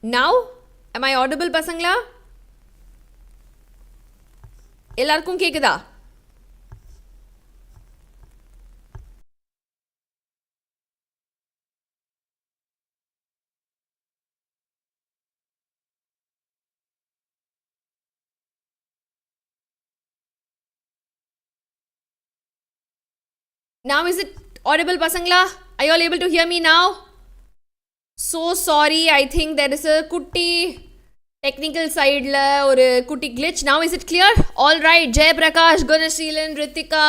Now, am I audible பசங்களா? எல்லாருக்கும் கேக்குதா? Now is it audible பசங்களா? Are you all able to hear me now? So sorry, I think there is a kutti technical side la or kutti glitch. Now is it clear? All right, Jay Prakash, Gunasheelan, Ritika.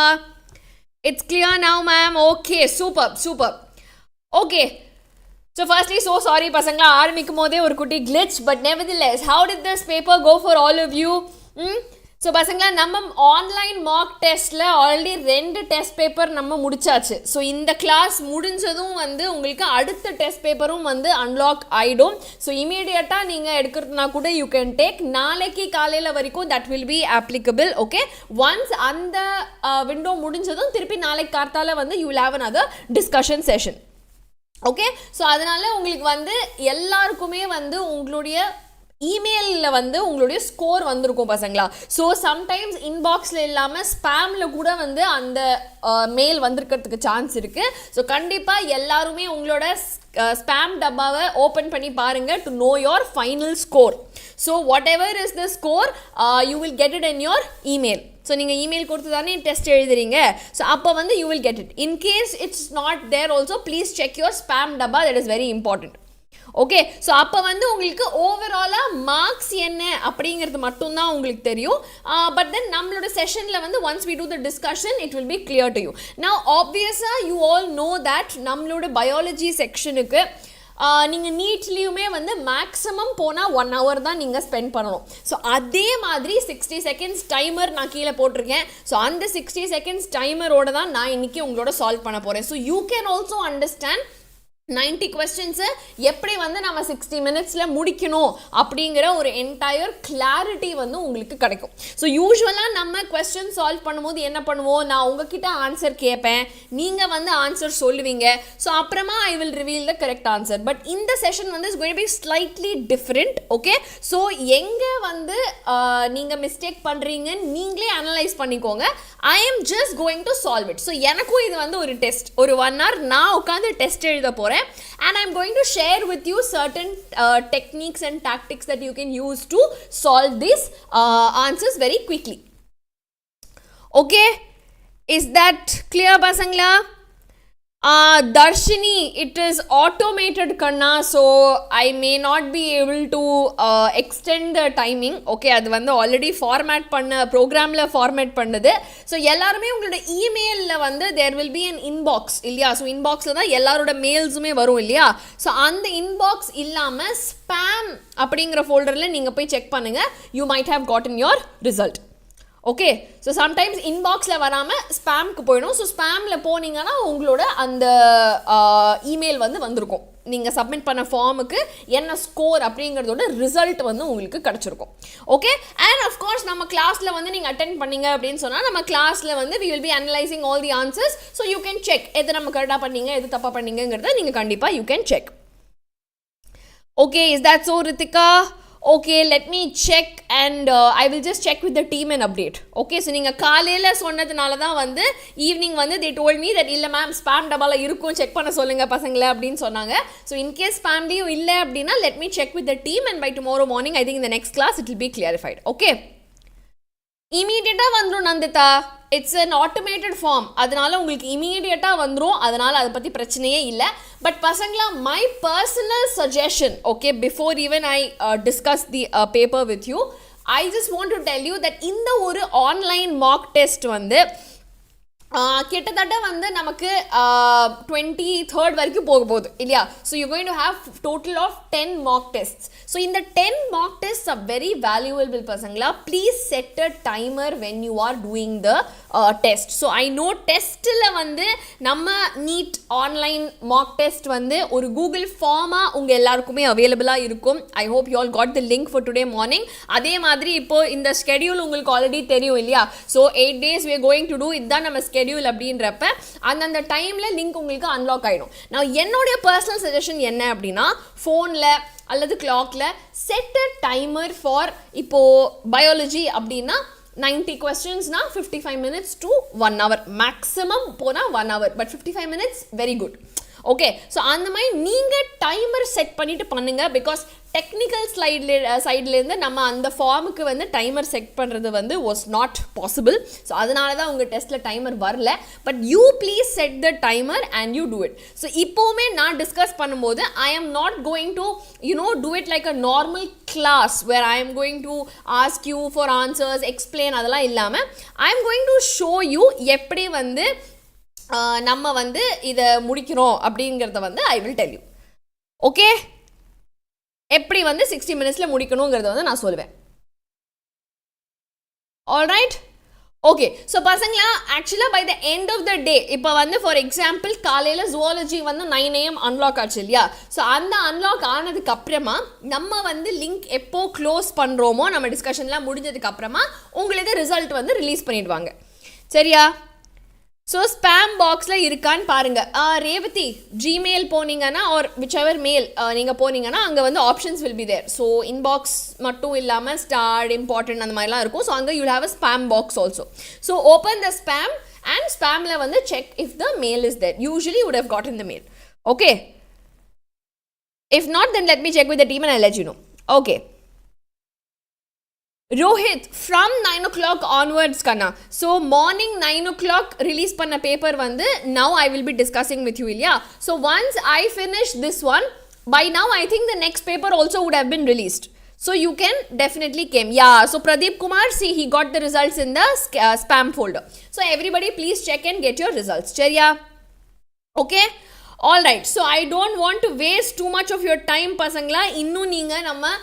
It's clear now, ma'am. Okay, superb. Okay. So firstly, so sorry pasangla ஆரம்பிக்கும்போதே ஒரு குட்டி glitch, but nevertheless, how did this paper go for all of you? So பசங்களா நம்ம online mark டெஸ்ட்டில் already 2 test paper நம்ம முடிச்சாச்சு. So இந்த class முடிஞ்சதும் வந்து உங்களுக்கு அடுத்த டெஸ்ட் பேப்பரும் வந்து அன்லாக் ஆகிடும். ஸோ இமீடியட்டாக நீங்கள் எடுக்கிறதுனா கூட யூ கேன் டேக். நாளைக்கு காலையில் வரைக்கும் that will B applicable. Okay, once அந்த விண்டோ முடிஞ்சதும் திருப்பி நாளைக்கு கார்த்தால வந்து you will have another discussion session. Okay, so அதனால் உங்களுக்கு வந்து எல்லாருக்குமே வந்து உங்களுடைய இமெயிலில் வந்து உங்களுடைய ஸ்கோர் வந்திருக்கும் பசங்களா. ஸோ சம்டைம்ஸ் இன்பாக்ஸில் இல்லாமல் ஸ்பேமில் கூட வந்து அந்த மெயில் வந்திருக்கிறதுக்கு சான்ஸ் இருக்குது. ஸோ கண்டிப்பாக எல்லாருமே உங்களோட ஸ்பேம் டப்பாவை ஓப்பன் பண்ணி பாருங்கள் to know your final score. So whatever is the score you will get it in your email. So நீங்கள் இமெயில் கொடுத்து தானே டெஸ்ட் எழுதுறீங்க. ஸோ அப்போ வந்து you will get it. In case it's not there also please check your spam டப்பா. That is very important. Okay, so அப்போ வந்து உங்களுக்கு ஓவராலாக மார்க்ஸ் என்ன அப்படிங்கிறது மட்டும்தான் உங்களுக்கு தெரியும். பட் தென் நம்மளோட செஷனில் வந்து once we do the discussion it will be clear to you. Now ஆப்வியஸாக யூ ஆல் நோ தட் நம்மளோட பயாலஜி செக்ஷனுக்கு நீங்கள் நீட்லேயுமே வந்து மேக்ஸிமம் போனால் 1 hour தான் நீங்கள் ஸ்பெண்ட் பண்ணணும். ஸோ அதே மாதிரி 60 seconds டைமர் நான் கீழே போட்டிருக்கேன். ஸோ அந்த 60 seconds டைமரோட தான் நான் இன்றைக்கி உங்களோட சால்வ் பண்ண போகிறேன். So you can also understand 90 questions எப்படி வந்து நம்ம 60 minutesல முடிக்கணும் அப்படிங்கிற ஒரு என்டையர் கிளாரிட்டி வந்து உங்களுக்கு கிடைக்கும். ஸோ யூஸ்வலாக நம்ம கொஸ்டின் சால்வ் பண்ணும்போது என்ன பண்ணுவோம், நான் உங்ககிட்ட ஆன்சர் கேட்பேன், நீங்கள் வந்து ஆன்சர் சொல்லுவீங்க. ஸோ அப்புறமா I will reveal the correct answer. But இந்த செஷன் வந்து is going to be slightly different. Okay, so எங்கே வந்து நீங்கள் மிஸ்டேக் பண்ணுறீங்கன்னு நீங்களே அனலைஸ் பண்ணிக்கோங்க. I am just going to solve it. So எனக்கும் இது வந்து ஒரு டெஸ்ட், ஒரு 1 hour நான் உட்காந்து டெஸ்ட் எழுத போகிறேன். And I'm going to share with you certain techniques and tactics that you can use to solve these answers very quickly. Okay, is that clear pasangla? Darshini, it is automated kanna, so I may not be able to extend the timing. Okay, அது வந்து already format பண்ண ப்ரோக்ராமில் format பண்ணுது. So எல்லாருமே உங்களோட இமெயிலில் வந்து there will be an inbox இல்லையா. ஸோ இன்பாக்ஸில் தான் எல்லாரோட மெயில்ஸுமே வரும் இல்லையா. ஸோ அந்த இன்பாக்ஸ் இல்லாமல் ஸ்பேம் அப்படிங்கிற ஃபோல்டரில் நீங்கள் போய் செக் பண்ணுங்கள். You might have gotten your result. Okay, so sometimes இன்பாக்ஸில் வராமல் ஸ்பேம்க்கு போயிடும். ஸோ ஸ்பேமில் போனீங்கன்னா உங்களோட அந்த இமெயில் வந்து வந்திருக்கும். நீங்கள் சப்மிட் பண்ண ஃபார்முக்கு என்ன ஸ்கோர் அப்படிங்கிறதோட ரிசல்ட் வந்து உங்களுக்கு கிடச்சிருக்கும். ஓகே, அண்ட் அஃப்கோர்ஸ் நம்ம கிளாஸில் வந்து நீங்கள் அட்டென்ட் பண்ணீங்க அப்படின்னு சொன்னால் நம்ம கிளாஸில் வந்து we will be analysing all the answers. So you can check எது நம்ம கரெக்டாக பண்ணீங்க எது தப்பாக பண்ணீங்கிறத நீங்கள் கண்டிப்பாக you can check. Okay, is that so Rithika? Okay, let me check and I will just check with the team and update. Okay, so நீங்கள் காலையில் சொன்னதுனால தான் வந்து ஈவினிங் வந்து they told me that இல்லை மேம் ஸ்பேம் டப்பாவில் இருக்கும், செக் பண்ண சொல்லுங்கள் பசங்களை அப்படின்னு சொன்னாங்க. ஸோ இன்கேஸ் ஸ்பேம்லேயும் இல்லை அப்படின்னா let me check with the team and by tomorrow morning I think in the next class it will be clarified. Okay, இமீடியட்டாக வந்துடும் Nandita. It's an automated form, அதனால உங்களுக்கு இமீடியட்டாக வந்துடும். அதனால் அதை பற்றி பிரச்சனையே இல்லை. பட் பசங்களா, my personal suggestion, okay, before even I discuss the paper with you, I just want to tell you that இந்த ஒரு ஆன்லைன் மார்க் டெஸ்ட் வந்து கிட்டத்தட்ட வந்து நமக்கு 23rd வரைக்கும் போக போகுது இல்லையா. So you going to have total of 10 mark tests. So இந்த 10 mark tests are very valuable பசங்களா. Please set a timer when you are doing the test. So I know டெஸ்ட்டில் வந்து நம்ம நீட் ஆன்லைன் மார்க் டெஸ்ட் வந்து ஒரு Google ஃபார்மாக உங்கள் எல்லாருக்குமே அவைலபிளாக இருக்கும். I hope you all got the link for today morning. அதே மாதிரி இப்போது இந்த ஸ்கெடியூல் உங்களுக்கு ஆல்ரெடி தெரியும் இல்லையா. So 8 days we are going to do, இதுதான் நம்ம schedule அப்படின்றப்ப அந்த டைமில் லிங்க் உங்களுக்கு அன்லாக் ஆகிடும். நான் என்னுடைய பர்சனல் சஜஷன் என்ன அப்படின்னா, ஃபோனில் அல்லது கிளாக்ல செட் அ டைமர் ஃபார் இப்போது பயாலஜி அப்படின்னா 90 questions na 55 minutes to 1 hour maximum pona 1 hour but 55 minutes very good. Okay, so அந்த மாதிரி நீங்கள் டைமர் செட் பண்ணிவிட்டு பண்ணுங்கள். பிகாஸ் டெக்னிக்கல் சைட்லேருந்து நம்ம அந்த ஃபார்முக்கு வந்து டைமர் செட் பண்ணுறது வந்து வாஸ் நாட் பாசிபிள். ஸோ அதனால தான் உங்கள் டெஸ்ட்டில் டைமர் வரல. But you please set the timer and you do it. So இப்போவுமே நான் டிஸ்கஸ் பண்ணும்போது I am not going to do it like a normal class where I am going to ask you for answers explain அதெல்லாம் இல்லாமல் I am going to show you எப்படி வந்து நம்ம வந்து இதை முடிக்கிறோம் அப்படிங்கிறத வந்து I will tell you. Okay, எப்படி வந்து 60 மினிட்ஸில் முடிக்கணுங்கிறத வந்து நான் சொல்லுவேன். Alright, okay. ஸோ பசங்களா, ஆக்சுவலாக by the end of the day இப்போ வந்து ஃபார் எக்ஸாம்பிள் காலையில் ஜுவாலஜி வந்து 9 AM அன்லாக் ஆச்சு இல்லையா? ஸோ அந்த அன்லாக் ஆனதுக்கு அப்புறமா நம்ம வந்து லிங்க் எப்போ க்ளோஸ் பண்ணுறோமோ நம்ம டிஸ்கஷன்லாம் முடிஞ்சதுக்கு அப்புறமா உங்களுக்கு ரிசல்ட் வந்து ரிலீஸ் பண்ணிடுவாங்க. சரியா? ஸோ ஸ்பேம் பாக்ஸில் இருக்கான்னு பாருங்கள். ரேவதி, ஜிமெயில் போனீங்கன்னா ஆர் விச் எவர் மெயில் நீங்கள் போனீங்கன்னா அங்கே வந்து options will be there. So inbox மட்டும் இல்லாமல் ஸ்டார்ட், இம்பார்ட்டன்ட் அந்த மாதிரிலாம் இருக்கும். ஸோ அங்கே you have a spam box also. So open the spam and ஸ்பேமில் வந்து check if the mail is there. Usually would have gotten the mail. Okay, if not then let me check with the team and I let you no. Okay Rohit, from 9 o'clock onwards kanna. So morning 9 o'clock release panna paper vandu now I will be discussing with you ilya. So once I finish this one, by now I think the next paper also would have been released. So you can definitely came. Yeah, so Pradeep Kumar, see he got the results in the spam folder. So everybody please check and get your results. Cheriya? Okay? Alright, so I don't want to waste too much of your time pasangla. Innu neenga namma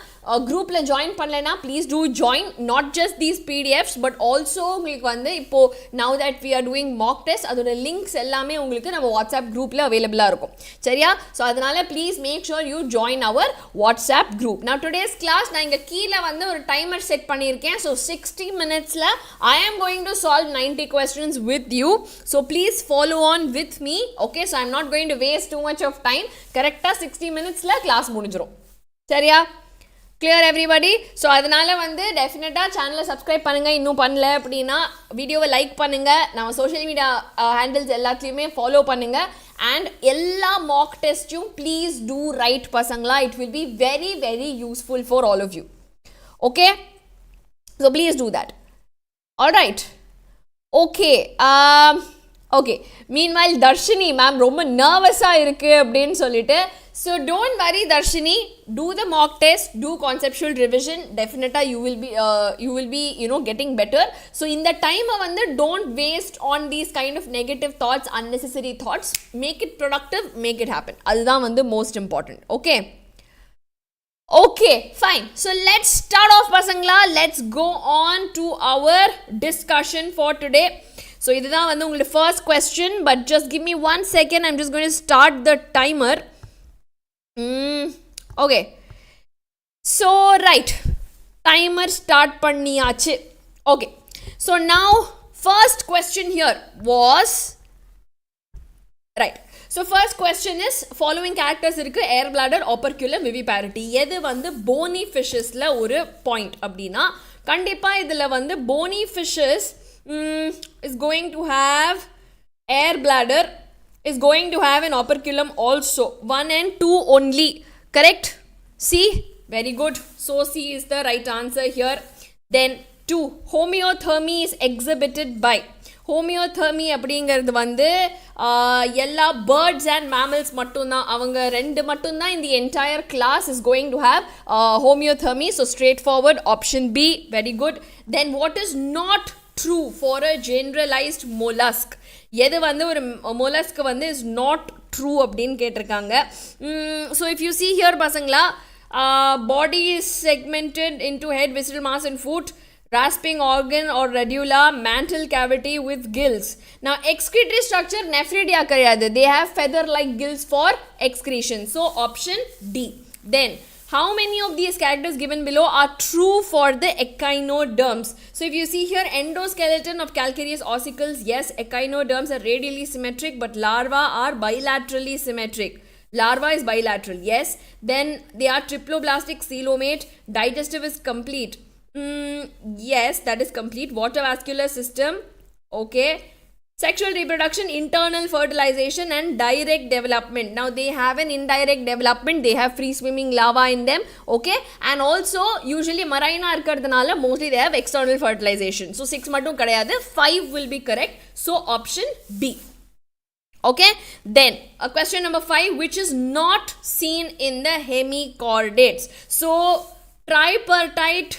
குரூப்பில் join பண்ணலைன்னா please do join. Not just these PDFs but also உங்களுக்கு வந்து இப்போது now that we are doing mock test அதோட links எல்லாமே உங்களுக்கு நம்ம WhatsApp குரூப்பில் அவைலபிளாக இருக்கும். சரியா? ஸோ அதனால் please make sure you join our WhatsApp group. நான் டுடேஸ் கிளாஸ் நான் இங்கே கீழே வந்து ஒரு டைமர் செட் பண்ணியிருக்கேன். ஸோ 60 மினிட்ஸில் I am going to solve 90 questions with you. So please follow on with me. Okay, so I am not going to waste too much of time. கரெக்டாக 60 மினிட்ஸில் class முடிஞ்சிடும். சரியா? Clear everybody? ஸோ அதனால் வந்து டெஃபினட்டாக சேனலை subscribe பண்ணுங்கள். இன்னும் பண்ணல அப்படின்னா வீடியோவை லைக் பண்ணுங்கள். நம்ம சோஷியல் மீடியா ஹேண்டில்ஸ் எல்லாத்துலேயுமே ஃபாலோ பண்ணுங்கள். அண்ட் எல்லா மாக் டெஸ்ட்டும் ப்ளீஸ் டூ ரைட் பசங்களா. It will be very very useful for all of you. Okay, so please do that. Alright, okay. Okay, meanwhile Darshini ma'am ரொம்ப நர்வஸாக இருக்குது அப்படின்னு சொல்லிட்டு. So don't worry Darshini, do the mock test, do conceptual revision, definitely you will be getting better. So in the time வந்து don't waste on these kind of negative thoughts, unnecessary thoughts. Make it productive, make it happen. அதுதான் வந்து most important. Okay? Okay, fine. So let's start off pasangla. Let's go on to our discussion for today. So இதுதான் வந்து உங்களுடைய first question, but just give me 1 second. I'm just going to start the timer. Okay, so right, timer start பண்ணியாச்சு. Okay, so now first question here was right. So first question is following characters இருக்கு air bladder, operculum, viviparity. எது வந்து bony fishesல ஒரு point அப்படின்னா கண்டிப்பா இதுல வந்து bony fishes is going to have air bladder, is going to have an operculum also. 1 and 2 only. Correct? C? Very good. So C is the right answer here. Then 2. Homeothermy is exhibited by. Homeothermy அப்படிங்கிறது வந்து எல்லா birds and mammals மட்டும்தான். அவங்க ரெண்டு மட்டும்தான் in the entire class is going to have homeothermy. So straightforward option B. Very good. Then what is not true for a generalized mollusk? எது வந்து ஒரு மொலஸ்க்கு வந்து இஸ் நாட் ட்ரூ அப்படின்னு கேட்டிருக்காங்க. So if you see here பசங்களா, body is segmented into head, visceral mass and foot, rasping organ or radula, mantle cavity with gills. Now excretory structure nephridia கிடையாது. They have feather like gills for excretion. So option D. Then How many of these characters given below are true for the echinoderms? So if you see here, endoskeleton of calcareous ossicles, yes, echinoderms are radially symmetric, but larvae are bilaterally symmetric. Larva is bilateral, yes. Then they are triploblastic coelomate. Digestive is complete. Yes, that is complete. Water vascular system, okay. Sexual reproduction, internal fertilization, and direct development. Now they have an indirect development. They have free swimming larvae in them, okay. And also usually marina irukradhanaala mostly they have external fertilization. So 6 mattum kadayadhu, 5 will be correct. So option B. Okay, then question number 5, which is not seen in the hemichordates. So tripartite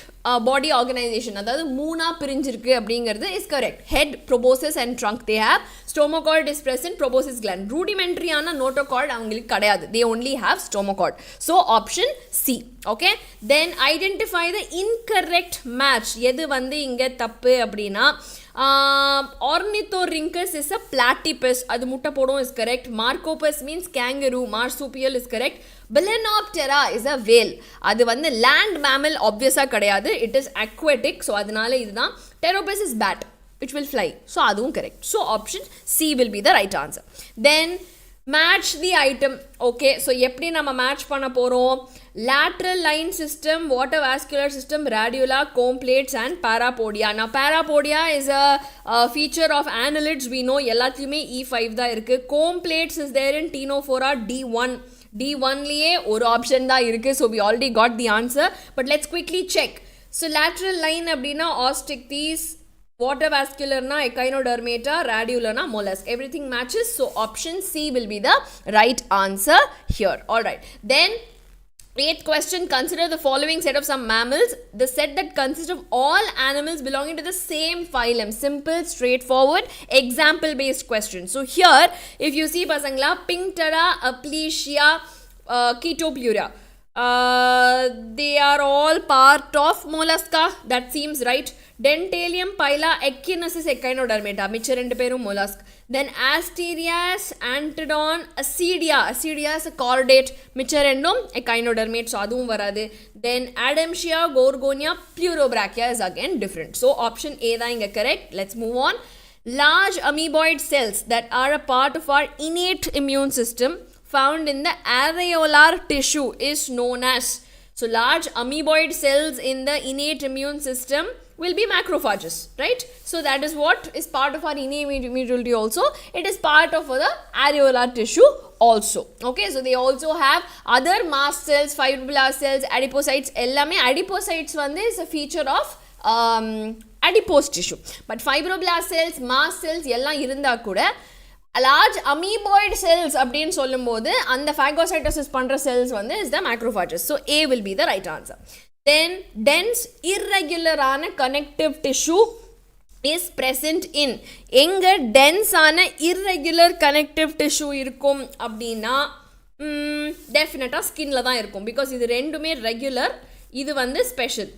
body organization, அதாவது மூணா பிரிஞ்சிருக்கு அப்படிங்கிறது is correct. Head, proboscis and trunk they have. Stomachoid is present, proboscis gland. Rudimentary ஆன notochord அவங்களுக்கு கிடையாது. They only have stomachoid. So option C. Okay, then identify the incorrect match. எது வந்து இங்க தப்பு அப்படின்னா Ornithorhynchus is a platypus, அது முட்டை போடும் is correct. Marcopus means kangaroo, marsupial is correct. Balanoptera is a whale, அது வந்து land mammal obviously கிடையாது, it is aquatic, so அதனால இதுதான். Pteropus is bat, which will fly, so அதுவும் correct. So option C will be the right answer. Then match the item. Okay, so எப்படி நம்ம match பண்ண போறோம்? Lateral line system, water vascular system, radula, comb plates and parapodia. Now parapodia is a feature of annelids. We know எல்லாத்துலயுமே E5 தான் இருக்கு. Comb plates is there in Ctenophora D1. D1 liye ஒரு option தான் இருக்கு, so we already got the answer, but let's quickly check. So lateral line அப்படின்னா Osteichthyes, water vascular na echinodermata, radula na mollusk, everything matches, so option C will be the right answer here. All right, then 8th question, consider the following set of some mammals, the set that consists of all animals belonging to the same phylum. Simple, straightforward, example based question. So here if you see pasangla, Pinctera, Aplysia, Chetoplura, they are all part of mollusca, that seems right. Dentalium, Pila, Echinus is echinodermata, மிச்ச ரெண்டு பேரும் mollusk. Then Asterias, Antodon, Acidia is a chordate, மிச்ச ரெண்டும் echinodermate, so அதுவும் வராது. Then Adamsia, Gorgonia, Pleurobrachia is again different, so option A தான் இங்க correct. Let's move on. Large amoeboid cells that are a part of our innate immune system found in the areolar tissue is known as. So large amoeboid cells in the innate immune system will be macrophages, right? So that is what is part of our innate immunity also. It is part of the areolar tissue also. Okay, so they also have other mast cells, fibroblast cells, adipocytes. Ellame adipocytes vande is a feature of adipose tissue. But fibroblast cells, mast cells எல்லாம் இருந்தா கூட large amoeboid cells அப்படின்னு சொல்லும்போது அந்த phagocytosis பண்ற cells வந்து is the macrophages. So A will be the right answer. Then dense irregular ஆன connective tissue is present in. எங்க dense ஆன irregular connective tissue இருக்கும் அப்படின்னா டெஃபினட்டாக ஸ்கின்ல தான் இருக்கும், பிகாஸ் இது ரெண்டுமே ரெகுலர், இது வந்து ஸ்பெஷல்,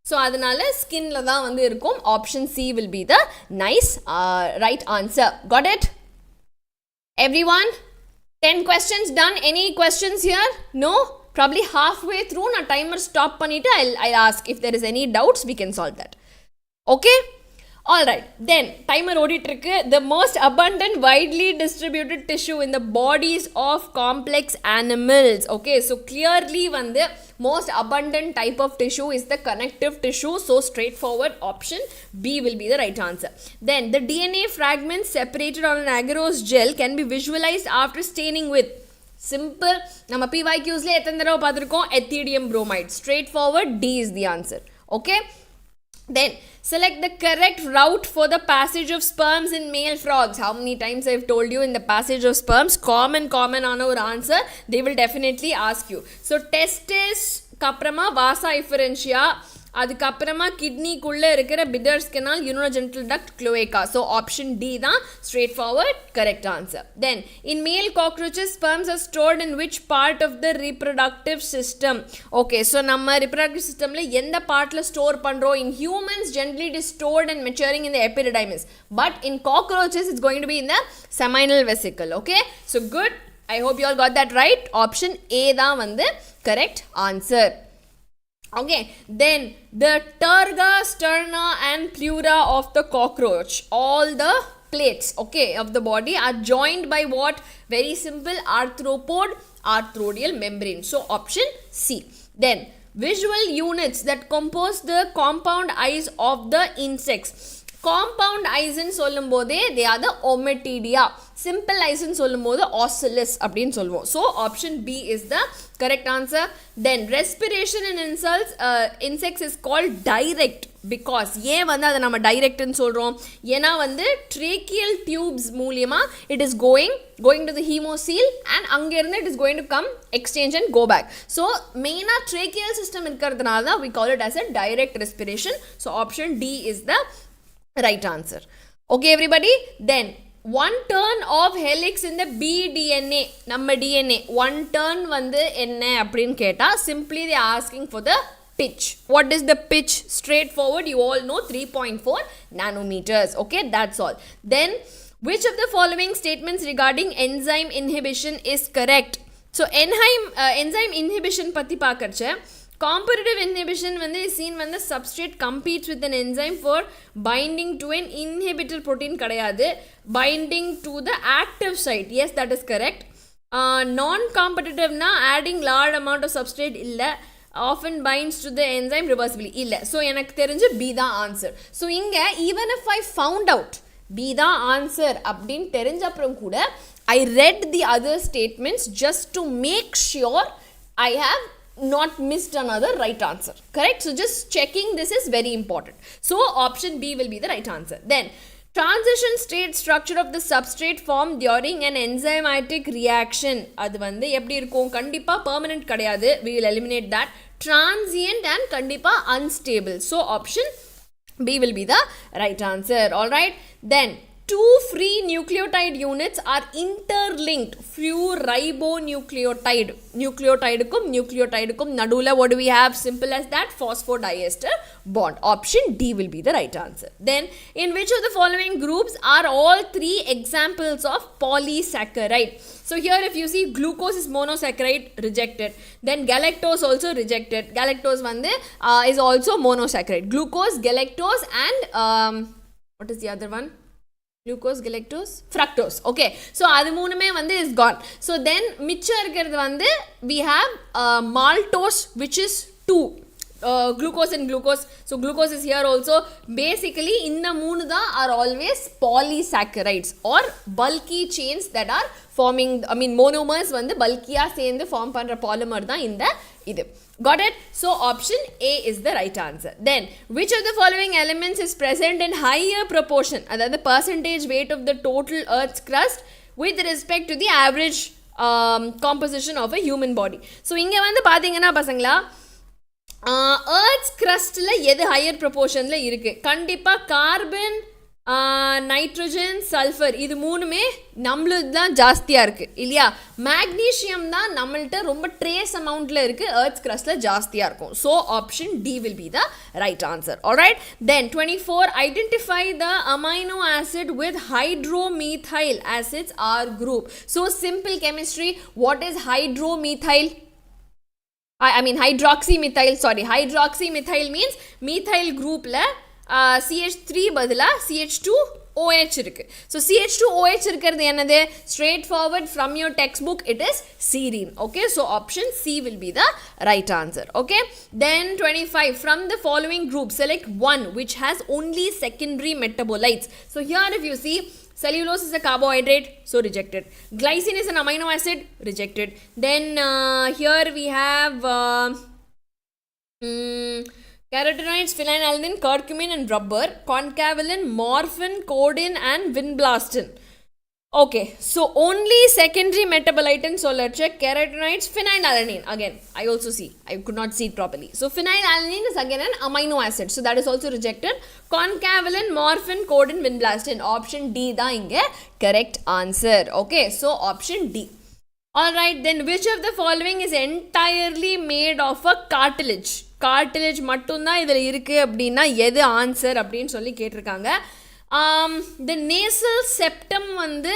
ஸோ அதனால ஸ்கின்ல தான் வந்து இருக்கும். Option C will be the nice right answer. Got it? Everyone? 10 questions done. Any questions here? No? Probably halfway through na timer stop pannittu I'll ask if there is any doubts, we can solve that. Okay? Alright, then timer odittirukku. The most abundant widely distributed tissue in the bodies of complex animals. Okay, so clearly vande most abundant type of tissue is the connective tissue, so straightforward option B will be the right answer. Then the DNA fragments separated on an agarose gel can be visualized after staining with. Simple, நம்ம PYQs ல எத்தனை தடவை பார்த்திருக்கோம், ethidium bromide. Straightforward, D is the answer. Okay, then select the correct route for the passage of sperms in male frogs. How many times I've told you in the passage of sperms, common ஆன ஒரு answer they will definitely ask you. So testis கப்புறமா vasa efferentia, அதுக்கப்புறமா கிட்னிக்குள்ள இருக்கிற Bidder's canal, urinogenital duct, cloaca. So option D தான் straightforward correct answer. Then in male cockroaches sperms are stored in which part of the reproductive system? Okay, so நம்ம reproductive systemல எந்த பார்ட்ல store பண்றோம்? In humans generally it is stored and maturing in the epididymis, but in cockroaches it's going to be in the seminal vesicle. Okay, so good. I hope you all got that right. Option A தான் வந்து correct answer. Okay, then the terga, sterna and pleura of the cockroach, all the plates, okay, of the body are joined by what? Very simple, arthropod, arthrodial membrane. So option C. Then visual units that compose the compound eyes of the insects. Compound eyes ன்னு சொல்லும்போதே they are the ommatidia. Simple eyes ன்னு சொல்லும்போது ocellus அப்படின்னு சொல்லுவோம். So option B is the correct answer. Then respiration in insects is called direct because ஏன் வந்து அதை நம்ம direct ன்னு சொல்றோம்? ஏன்னா வந்து tracheal tubes மூலியமா it is going to the hemocoel and அங்கிருந்து it is going to come exchange and go back. So மெயினா tracheal system இருக்கிறதுனால தான் we call it as a direct respiration. So option D is the right answer. Okay everybody, then one turn of helix in the BDNA, நம்ம DNA, one turn வந்து என்ன அப்படின்னு கேட்டா simply they are asking for the pitch. What is the pitch? Straightforward, you all know 3.4 nanometers. Okay, that's all. Then which of the following statements regarding enzyme inhibition is correct? So enzyme inhibition பத்தி பார்க்கறச்ச competitive inhibition வந்து is seen when the substrate competes with an enzyme for binding to an inhibitor protein கிடையாது, binding to the active site. Yes, that is correct. Non-competitive na adding large amount of substrate illa, often binds to the enzyme reversibly illa. So எனக்கு தெரிஞ்சு B தான் answer. So இங்க even if I found out B தான் answer அப்படின்னு தெரிஞ்ச அப்புறம் கூட I read the other statements just to make sure I have not missed another right answer. Correct? So just checking this is very important. So option B will be the right answer. Then transition state structure of the substrate formed during an enzymatic reaction. அது வந்து எப்படி இருக்கும்? கண்டிப்பா permanent கிடையாது. We will eliminate that. Transient and கண்டிப்பா unstable. So option B will be the right answer. Alright. Then two free nucleotide units are interlinked. Few ribonucleotide. Nucleotidekum nadula, what do we have? Simple as that, phosphodiester bond. Option D will be the right answer. Then in which of the following groups are all three examples of polysaccharide? So here if you see glucose is monosaccharide, rejected. Then galactose also rejected. Galactose vande is also monosaccharide. Glucose, galactose and what is the other one? Glucose, galactose, fructose. Okay, so அது மூணுமே வந்து is gone. So then மிச்சம் இருக்கிறது வந்து we have maltose which is 2 glucose and glucose. So glucose is here also. Basically இந்த மூணு தான் are always polysaccharides or bulky chains that are forming, I mean monomers வந்து bulky-ஆ சேர்ந்து form பண்ற polymer தான் இந்த இது. Got it? So option A is the right answer. Then which of the following elements is present in higher proportion, that the percentage weight of the total earth's crust with respect to the average composition of a human body? So இங்க வந்து பாத்தீங்கன்னா பசங்களா earth's crustல எது higher proportionல இருக்கு? கண்டிப்பா carbon, nitrogen, sulphur இது மூணுமே நம்மளுக்கு தான் ஜாஸ்தியாக இருக்குது இல்லையா? மேக்னீஷியம் தான் நம்மள்கிட்ட ரொம்ப ட்ரேஸ் அமௌண்ட்டில் இருக்குது, எர்த்ஸ் கிரஸ்டில் ஜாஸ்தியாக இருக்கும். So option D will be the right answer. Alright. Then 24 identify the amino acid with hydromethyl acids R group. So simple chemistry, what is hydromethyl? I mean hydroxymethyl, sorry, hydroxymethyl means methyl groupல CH3 பதிலா CH2OH இருக்கு. So CH2OH இருக்கிறது என்னது? Straight forward from your textbook it is serine. Okay, so option C will be the right answer. Okay, then 25 from the following group select one which has only secondary metabolites. So here if you see cellulose is a carbohydrate, so rejected. Glycine is an amino acid, rejected. Then here we have carotenoids, phenylalanine, curcumin and rubber, concavalin, morphin, codeine and vinblastine. Okay, so only secondary metabolite in solar check, carotenoids, phenylalanine. Again, I also see, I could not see it properly. So phenylalanine is again an amino acid, so that is also rejected. Concavalin, morphin, codeine, vinblastine. Option D da inge correct answer. Okay, so option D. Alright, then which of the following is entirely made of a cartilage? Cartilage மட்டும்தான் இதில் இருக்குது அப்படின்னா எது answer அப்படின்னு சொல்லி கேட்டிருக்காங்க. The nasal septum வந்து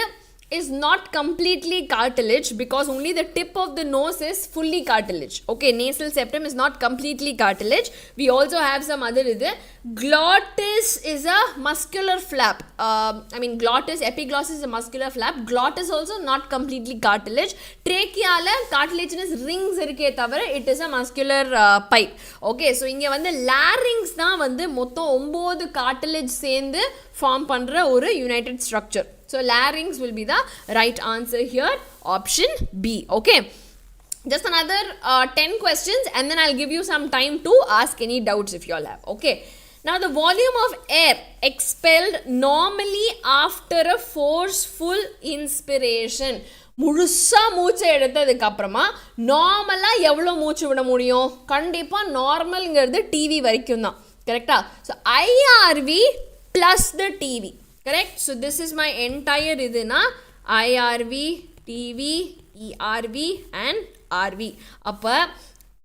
is not completely cartilage because only the tip of the nose is fully cartilage. Okay, nasal septum is not completely cartilage. We also have some other glottis is a muscular flap. Glottis, epiglottis is a muscular flap. Glottis also not completely cartilage. Tracheala cartilaginous rings irukke thavara it is a muscular pipe. Okay, so inge வந்து larynx தான் வந்து மொத்தம் 9 cartilage சேர்ந்து form பண்ற ஒரு united structure. So larynx will be the right answer here, option B. Okay, just another 10 questions and then I'll give you some time to ask any doubts if you all have. Okay, now the volume of air expelled normally after a forceful inspiration. முழுசா மூச்சை எடுத்ததுக்கு அப்புறமா நார்மலா எவ்வளோ மூச்சு விட முடியும்? கண்டிப்பா நார்மல்ங்கிறது டிவி வரைக்கும் தான். கரெக்டா? So IRV plus the TV. Correct? So this is my entire iduna IRV, TV, ERV and RV. அப்போ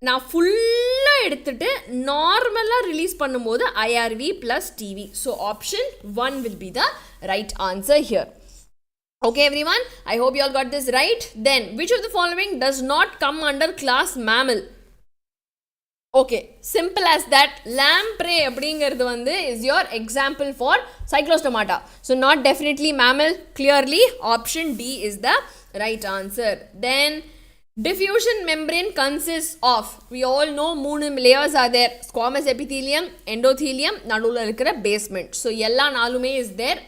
நான் ஃபுல்லாக எடுத்துட்டு நார்மலாக ரிலீஸ் பண்ணும்போது IRV plus TV. So option 1 will be the right answer here. Okay everyone, I hope you all got this right. Then which of the following does not come under class mammal? Okay, simple as that. Lamprey அப்படிங்கிறது வந்து is your example for cyclostomata. So not definitely mammal. Clearly option D is the right answer. Then diffusion membrane consists of, we all know 3 layers are there: squamous epithelium, endothelium, நடுவுல இருக்கிற basement. So எல்லா நாலுமே is there.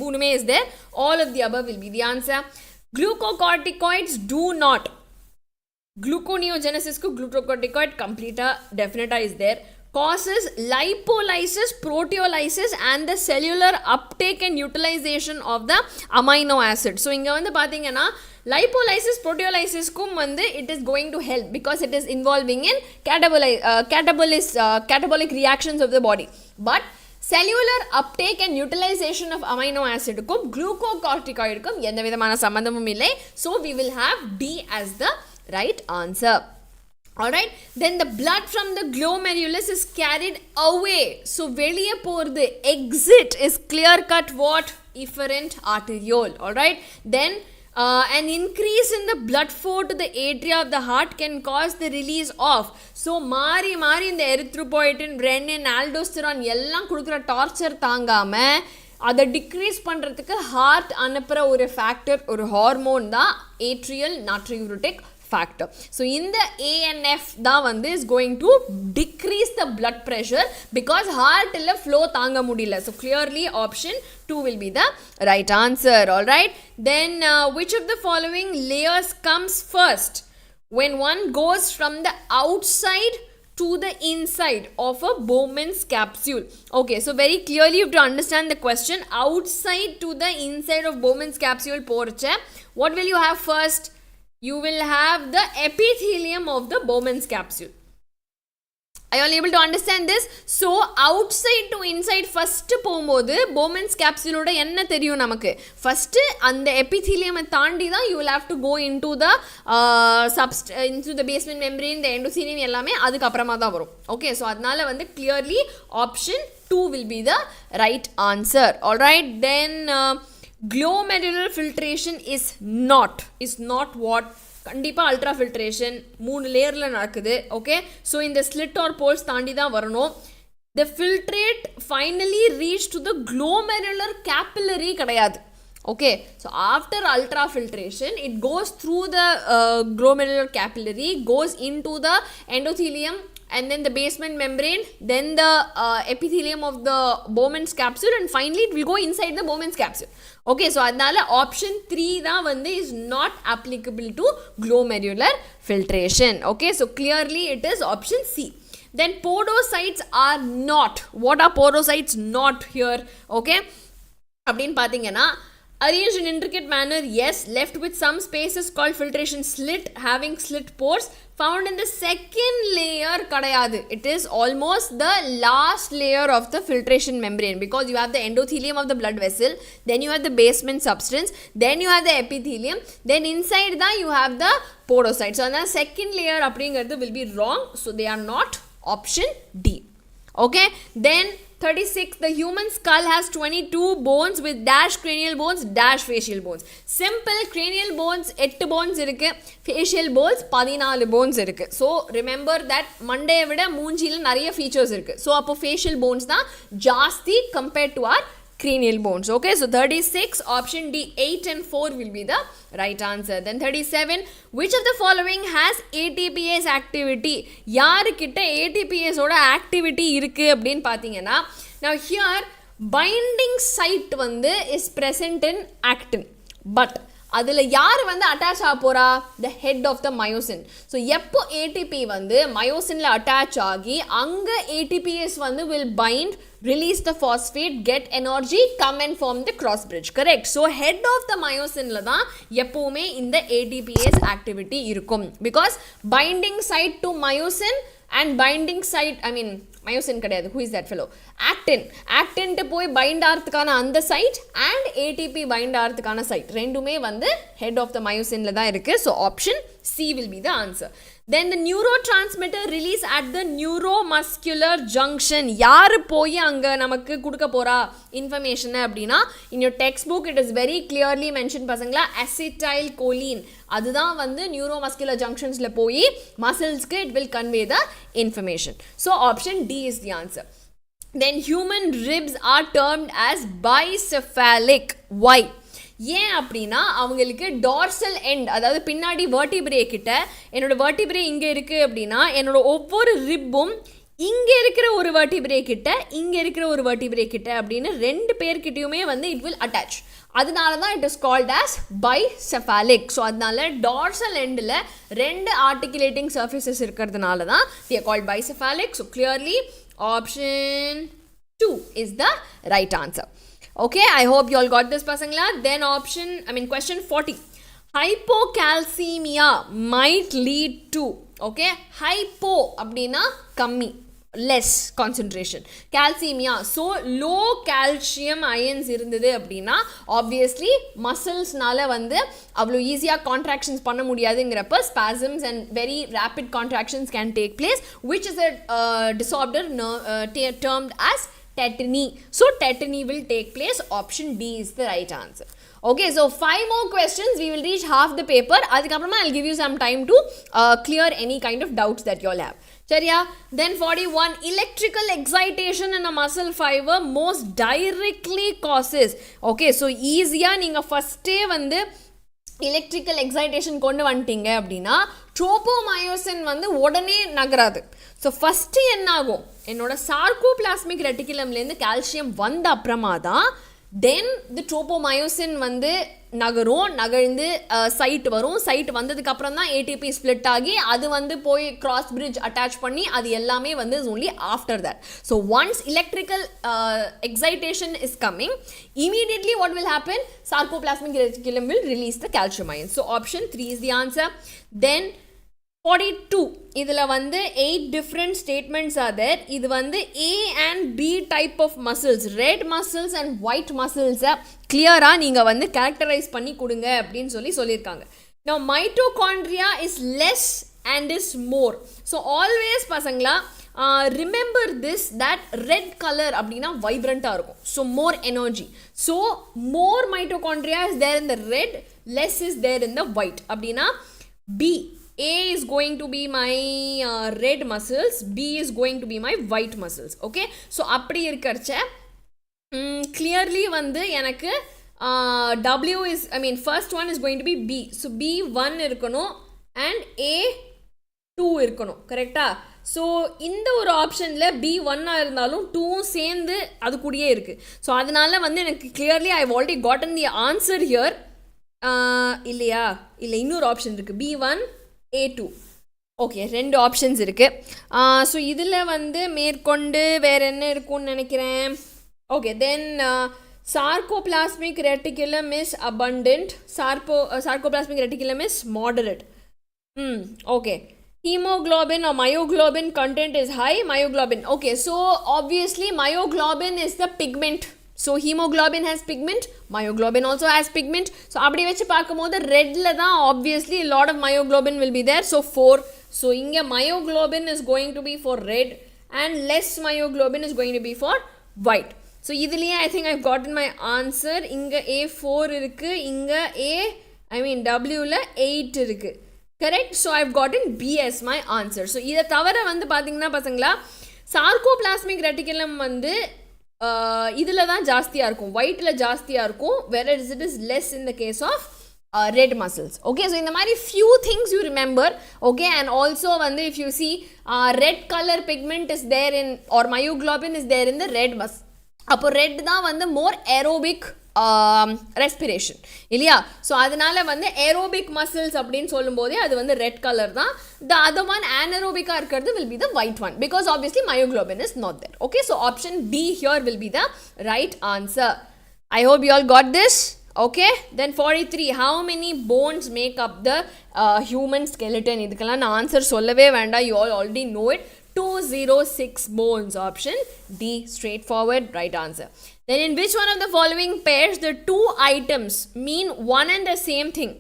மூணுமே is there. All of the above will be the answer. Glucocorticoids do not. Gluconeogenesis ku glucocorticoid completa definita is there. Causes lipolysis, proteolysis and the cellular uptake and utilization of the amino acid. So inga vandu pathina lipolysis, proteolysis kum vandu it is going to help because it is involving in catabolic reactions of the body. But cellular uptake and utilization of amino acid kum glucocorticoid kum endha vidhamana sambandhamum illai. So we will have D as the right answer. Alright, then the blood from the glomerulus is carried away. So veliye porudhu, exit is clear cut what? Efferent arteriole. Alright, then an increase in the blood flow to the atria of the heart can cause the release of. So mari இந்த erythropoietin, renin, aldosterone எல்லாம் கொடுக்குற torture தாங்காம அதை degrees பண்ணுறதுக்கு heart அனுப்புகிற ஒரு factor, ஒரு hormone தான் atrial நாட்ரியூரிட்டிக் factor. So in the ANF da vandu is going to decrease the blood pressure because heart illa flow thanga mudilla. So clearly option 2 will be the right answer. All right, then which of the following layers comes first when one goes from the outside to the inside of a Bowman's capsule? Okay, so very clearly you have to understand the question. Outside to the inside of Bowman's capsule porche, what will you have first? You will have the epithelium of the Bowman's capsule. Are you all able to understand this? So outside to inside first போகும்போது Bowman's capsule ஓட என்ன தெரியும் நமக்கு? First அந்த epithelium தாண்டி தான் you will have to go into the into the basement membrane, the endothelium எல்லாமே அதுக்கு அப்புறமா தான் வரும். Okay, so அதனால வந்து clearly option 2 will be the right answer. All right, then glomerular filtration is not what? கண்டிப்பா அல்ட்ரா ஃபில்ட்ரேஷன் 3 லேயர்ல நடக்குது. Okay, so இந்த ஸ்லிட் ஆர் போல்ஸ் தாண்டி தான் வரணும். the filtrate finally reach to the glomerular capillary கிடையாது. Okay, so after ultrafiltration it goes through the glomerular capillary, goes into the endothelium and then the basement membrane, then the epithelium of the Bowman's capsule, and finally it will go inside the Bowman's capsule. Okay, so adnala option 3 da vandu is not applicable to glomerular filtration. Okay, so clearly it is option C. Then podocytes are not. What are podocytes not here? Okay, அப்படினு பாத்தீங்கன்னா arranged in intricate manner, yes, left with some spaces called filtration slit, having slit pores, found in the second layer kadayadu. It is almost the last layer of the filtration membrane because you have the endothelium of the blood vessel, then you have the basement substance, then you have the epithelium, then inside that you have the podocytes. So the second layer அப்படிங்கிறது will be wrong, so they are not option D. Okay, then 36, the human skull has 22 bones with dash cranial bones, dash facial bones. Simple. Cranial bones 8 bones இருக்கு, facial bones 14 bones இருக்கு. So remember that Monday விட மூஞ்சில நிறைய features இருக்கு. So அப்போ facial bones தான் ஜாஸ்தி compared to our cranial bones. Okay, so 36, option D, 8 and 4 will be the right answer. Then 37, which of the following has ATPase activity? யாருக்கிட்ட ATPase ஓட activity இருக்கு அப்படின்னு பார்த்தீங்கன்னா, now here binding site வந்து is present in actin, but அதில் யார் வந்து attach ஆக போகிறா? The head of the myosin. So எப்போ ஏடிபி வந்து மயோசினில் அட்டாச் ஆகி அங்கே ஏடிபிஎஸ் வந்து will bind, release the phosphate, get energy, come and form the cross bridge. Correct. So head of the myosinல தான் எப்பவுமே இந்த ATPase activity இருக்கும். Because binding site to myosin and binding site, I mean myosin கிடையாது, who is that fellow? actin ட்டு போய் bind ஆகிறதுக்கான அந்த site and ATP bind ஆகிறதுக்கான site ரெண்டுமே வந்து head of the myosinல தான் இருக்கு. So option C will be the answer. Then the neurotransmitter release at the neuromuscular junction. யார் போய் அங்கே நமக்கு கொடுக்க போகிறா இன்ஃபர்மேஷன் அப்படின்னா, in your textbook it is very clearly mentioned பசங்களா, acetylcholine. அதுதான் வந்து neuromuscular junctionsல போய் musclesக்கு it will convey the information. So option D is the answer. Then human ribs are termed as bicephalic. Why? ஏன் அப்படின்னா அவங்களுக்கு டார்சல் எண்ட், அதாவது பின்னாடி வெர்டிபிரே கிட்ட, என்னோட வெர்டிபிரே இங்கே இருக்குது அப்படின்னா என்னோட ஒவ்வொரு ரிப்பும் இங்கே இருக்கிற ஒரு வெர்டிபிரே கிட்ட இங்கே இருக்கிற ஒரு வெர்டிபிரே கிட்ட அப்படின்னு ரெண்டு பேர்கிட்டையுமே வந்து இட் வில் அட்டாச். அதனால தான் it is called as bicephalic. So அதனால டார்சல் எண்டில் ரெண்டு ஆர்டிகுலேட்டிங் சர்ஃபேசஸ் இருக்கிறதுனால தான் they are called bicephalic. So clearly option 2 is the right answer. Okay, I hope you all got this pasangla. Then question 40. Hypocalcemia might lead to, okay, hypo அப்படினா கம்மி, less concentration, calcemia, so low calcium ions இருந்தது அப்படின்னா obviously musclesனால வந்து அவ்வளோ ஈஸியாக contractions பண்ண முடியாதுங்கிறப்ப spasms and very rapid contractions can take place, which is a disorder termed as tetany. So tetany will take place. Option D is the right answer. Okay, so 5 more questions. We will reach half the paper. Adikaprama I'll give you some time to clear any kind of doubts that you all have. Chariya. Then 41, electrical excitation in a muscle fiber most directly causes. Okay, so easier நீங்க first வந்து electrical excitation கொண்டு வந்துட்டீங்க அப்படின்னா tropomyosin வந்து உடனே நகராது. So first என்ன ஆகும், என்னோட சார்கோபிளாஸ்மிக் ரெட்டிகுலம்லேருந்து கால்சியம் வந்த அப்புறமா தான் தென் தி ட்ரோபோமயோசின் வந்து நகர்ந்து சைட் வரும். சைட் வந்ததுக்கு அப்புறம் தான் ஏடிபி ஸ்ப்ளிட் ஆகி அது வந்து போய் கிராஸ் பிரிட்ஜ் அட்டாச் பண்ணி அது எல்லாமே வந்து only after that. So once electrical excitation is coming, immediately what will happen, sarcoplasmic reticulum will release the calcium ions. So option 3 is the answer. Then 42, இதில் வந்து 8 different statements are there. இது வந்து A and B type of muscles, red muscles and white muscles கிளியராக நீங்கள் வந்து characterise பண்ணி கொடுங்க அப்படின்னு சொல்லியிருக்காங்க. Now mitochondria is less and is more. So always பசங்களா remember this, that red color அப்படின்னா வைப்ரண்ட்டாக இருக்கும். So more energy. So more mitochondria is there in the red, less is there in the white. அப்படின்னா B, A is going to be my red muscles, B is going to be my white muscles. Okay, so அப்படி இருக்கிறச்ச clearly வந்து எனக்கு W is, first one is going to be B. So B1 இருக்கணும் and A2 இருக்கணும், கரெக்டா? So இந்த ஒரு ஆப்ஷனில் B1 இருந்தாலும் 2 சேர்ந்து அது கூடயே இருக்குது. ஸோ அதனால வந்து எனக்கு clearly I have already gotten the answer here. இல்லையா? இல்லை, இன்னொரு ஆப்ஷன் இருக்குது, B1 A2. ஓகே, 2 ஆப்ஷன்ஸ் இருக்குது. ஸோ இதில் வந்து மேற்கொண்டு வேறு என்ன இருக்கும்னு நினைக்கிறேன். Okay, then sarcoplasmic reticulum is abundant, sarcoplasmic reticulum is moderate. Okay, hemoglobin or myoglobin content is high, myoglobin. Okay, so obviously myoglobin is the pigment. So hemoglobin has pigment, myoglobin also has pigment. So அப்படி வச்சு பார்க்கும்போது ரெட்ல தான் obviously a lot of myoglobin will be there. So 4. So இங்கே myoglobin is going to be for red and less myoglobin is going to be for white. So idhiliye I think I've gotten my answer. Inga A4 irukku, inga W la 8 irukku. Correct? So I've gotten B as my answer. So idha thavara vandu pathina pasangala sarcoplasmic reticulum vandu idhula dhaan jaasthiya irukum, white la jaasthiya irukum, whereas it is less in the case of red muscles. Okay, so in the mari few things you remember. Okay, and also vandu if you see red color pigment is there in, or myoglobin is there in the red muscle. அப்போ red தான் வந்து மோர் aerobic respiration இல்லையா? So அதனால வந்து aerobic muscles அப்படின்னு சொல்லும் போதே அது வந்து ரெட் கலர் தான். த அதர் ஒன் anaerobic-ஆ இருக்கிறது will be the white one because obviously myoglobin is not there. Okay, so option B here will be the right answer. I hope you all got this. Okay, then 43, how many bones make up the human skeleton? இதுக்கெல்லாம் நான் answer சொல்லவே வேண்டாம், you all already know it. 206 bones. Option D, straightforward, right answer. Then in which one of the following pairs the two items mean one and the same thing?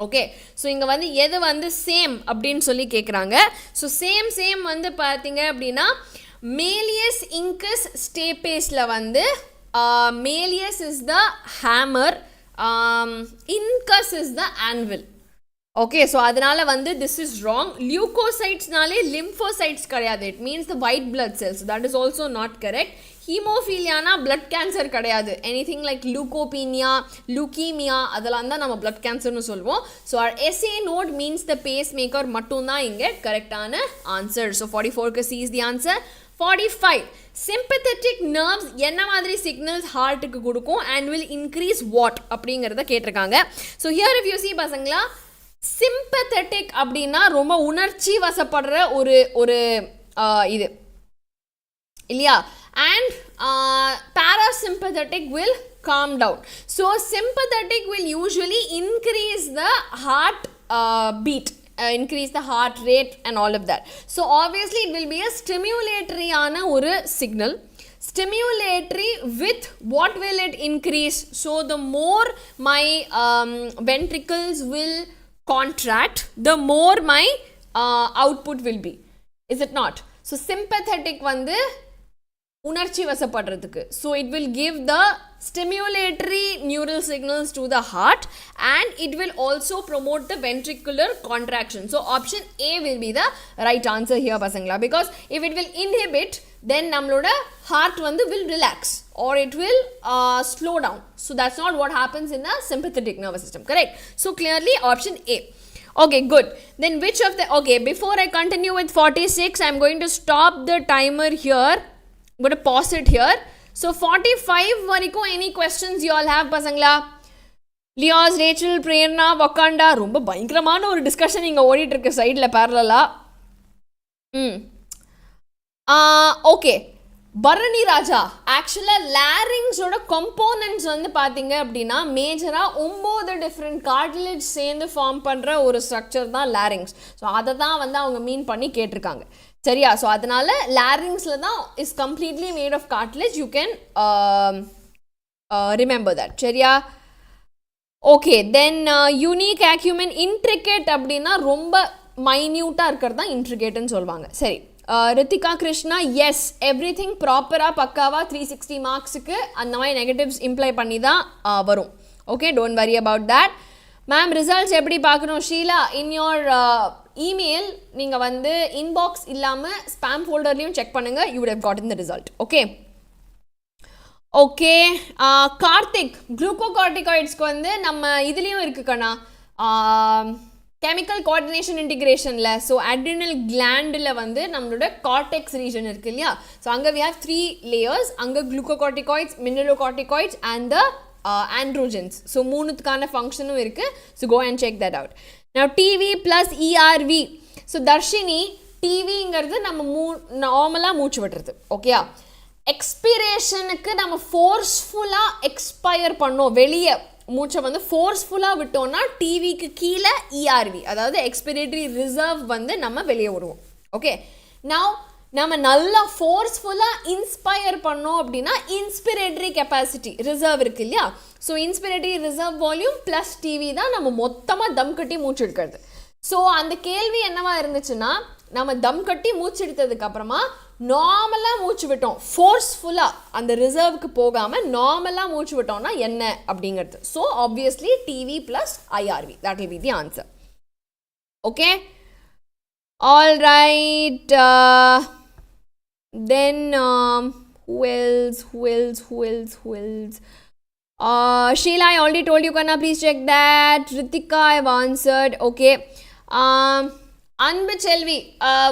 Okay, so இங்க வந்து எது வந்து same அப்படின்னு சொல்லி கேட்குறாங்க. So same வந்து பார்த்தீங்க அப்படின்னா மேலியஸ் இன்கஸ் ஸ்டேபேஸில் வந்து malleus is the hammer, incurs is the anvil. Okay, so அதனால வந்து this is wrong. Leukocytesனாலே lymphocytes கிடையாது, it means the white blood cells. That is also not correct. ஹீமோஃபீலியானா blood cancer கிடையாது, anything like leukopenia, leukemia அதெல்லாம் தான் நம்ம blood cancerனு சொல்லுவோம். So our SA node means the pacemaker மட்டும்தான் இங்கே கரெக்டான answer. So 44க்கு C is the answer. 45, sympathetic nerves என்ன மாதிரி சிக்னல்ஸ் ஹார்ட்டுக்கு கொடுக்கும் and will increase what அப்படிங்கிறத கேட்டிருக்காங்க. So here if you see பசங்களா, சிம்பத்தட்டிக் அப்படின்னா ரொம்ப உணர்ச்சி வசப்படுற ஒரு இது இல்லையா? And parasympathetic will calm down. So sympathetic will usually increase the heart beat, increase the heart rate and all of that. So obviously it will be a stimulatory ஆன ஒரு signal. Stimulatory with what will it increase? So the more my ventricles will contract, the more my output will be. Is it not? So sympathetic வந்து உணர்ச்சி வசப்படுறதுக்கு. So it will give the stimulatory neural signals to the heart and it will also promote the ventricular contraction. So option A will be the right answer here pasangla, because if it will inhibit, then நம்மளோட heart வந்து will relax or it will slow down. So that's not what happens in a sympathetic nervous system, correct? So clearly option A. Okay, good. Then which of the, okay, before I continue with 46, I'm going to stop the timer here. I'm going to pause it here. So 45 வரைக்கும் any questions you all have pasangla? Leos, Rachel, Prerna, Wakanda, ரொம்ப பயங்கரமான ஒரு discussion இங்கே ஓடிட்டு இருக்கு சைடில் பேரலா. Okay, Bharani ராஜா, ஆக்சுவலாக லாரிங்ஸோட components வந்து பார்த்தீங்க அப்படின்னா மேஜராக 9 டிஃப்ரெண்ட் கார்டிலேஜ் சேர்ந்து ஃபார்ம் பண்ணுற ஒரு ஸ்ட்ரக்சர் தான் லாரிங்ஸ். ஸோ அதை தான் வந்து அவங்க மீன் பண்ணி கேட்டிருக்காங்க, சரியா? ஸோ அதனால லாரிங்ஸில் தான் is completely made of cartilage, you can remember that, சரியா? Okay, then unique acumen, intricate அப்படின்னா ரொம்ப மைன்யூட்டாக இருக்கிறது தான் இன்ட்ரிகேட்னு சொல்லுவாங்க. சரி, Rithika Krishna, yes, every thing ப்ராப்பராக பக்காவாக 360 மார்க்ஸுக்கு அந்த மாதிரி நெகட்டிவ்ஸ் இம்ப்ளை பண்ணி தான் வரும். Okay, don't worry about that. Ma'am results எப்படி பார்க்கணும்? ஷீலா, இன் யோர் இமெயில் நீங்கள் வந்து இன்பாக்ஸ் இல்லாமல் ஸ்பேம் ஃபோல்டர்லையும் செக் பண்ணுங்கள், you would have gotten the result. Okay okay, Karthik, குளூக்கோகார்டிகாய்ட்ஸ்க்கு வந்து நம்ம இதுலேயும் இருக்குக்கண்ணா, கெமிக்கல் கோஆர்டினேஷன் இன்டிகிரேஷனில். ஸோ அட்ரினல் கிளாண்டில் வந்து நம்மளோட கார்டெக்ஸ் ரீஜன் இருக்குது இல்லையா? ஸோ அங்கே வி ஹேவ் 3 லேயர்ஸ். அங்கே glucocorticoids, mineralocorticoids and the androgens. So 3த்துக்கான ஃபங்க்ஷனும் இருக்குது. So go and check that out. Now TV plus ERV. So Dharshini, டிவிங்கிறது நம்ம நார்மலாக மூச்சு விடுறது, ஓகேயா? எக்ஸ்பிரேஷனுக்கு நம்ம ஃபோர்ஸ்ஃபுல்லாக எக்ஸ்பயர் பண்ணோம், வெளியே மூச்சை வந்து ஃபோர்ஸ்ஃபுல்லாக விட்டோம்னா டிவிக்கு கீழே இஆர்வி, அதாவது எக்ஸ்பிரேட்டரி ரிசர்வ் வந்து நம்ம வெளியே விடுவோம். ஓகே, நவ் நம்ம நல்லா ஃபோர்ஸ்ஃபுல்லாக இன்ஸ்பயர் பண்ணோம் அப்படின்னா இன்ஸ்பிரேட்டரி கெப்பாசிட்டி ரிசர்வ் இருக்கு இல்லையா? So inspiratory reserve volume plus TV தான் நம்ம மொத்தமாக தம் கட்டி மூச்சு எடுக்கிறது. ஸோ அந்த கேள்வி என்னவா இருந்துச்சுன்னா, நம்ம தம் கட்டி மூச்சு எடுத்ததுக்கு அப்புறமா நார்மலாக மூச்சு விட்டோம், ஃபோர்ஸ்ஃபுல்லாக அந்த ரிசர்வுக்கு போகாமல் நார்மலாக மூச்சு விட்டோம்னா என்ன அப்படிங்கிறது. So obviously TV plus IRV, that will be the answer. Okay, all right. Then who else? Sheila, I already told you, Kanna, please check that. Ritika, I've answered. Okay. Anbu Chelvi,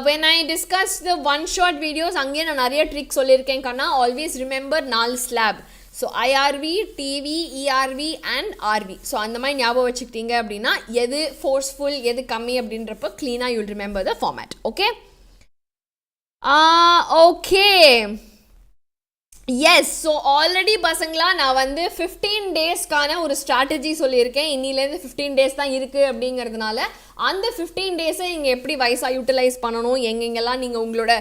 when I discuss the one shot videos, ange na nariya tricks sollirken Kanna. Always remember 4 slab. So IRV, TV, ERV and RV. So அந்த மாதிரி ஞாபகம் வச்சுக்கிட்டீங்க அப்படின்னா எது forceful எது கம்மி அப்படின்றப்ப clean-ஆ you'll remember the format. Okay? Okay. Yes, so already பசங்களா நான் வந்து 15 டேஸ்க்கான ஒரு ஸ்ட்ராட்டஜி சொல்லியிருக்கேன். இன்னிலேருந்து 15 டேஸ் தான் இருக்குது அப்படிங்கிறதுனால அந்த 15 டேஸை நீங்கள் எப்படி வைஸாக யூட்டிலைஸ் பண்ணணும், எங்கெங்கெல்லாம் நீங்கள் உங்களோட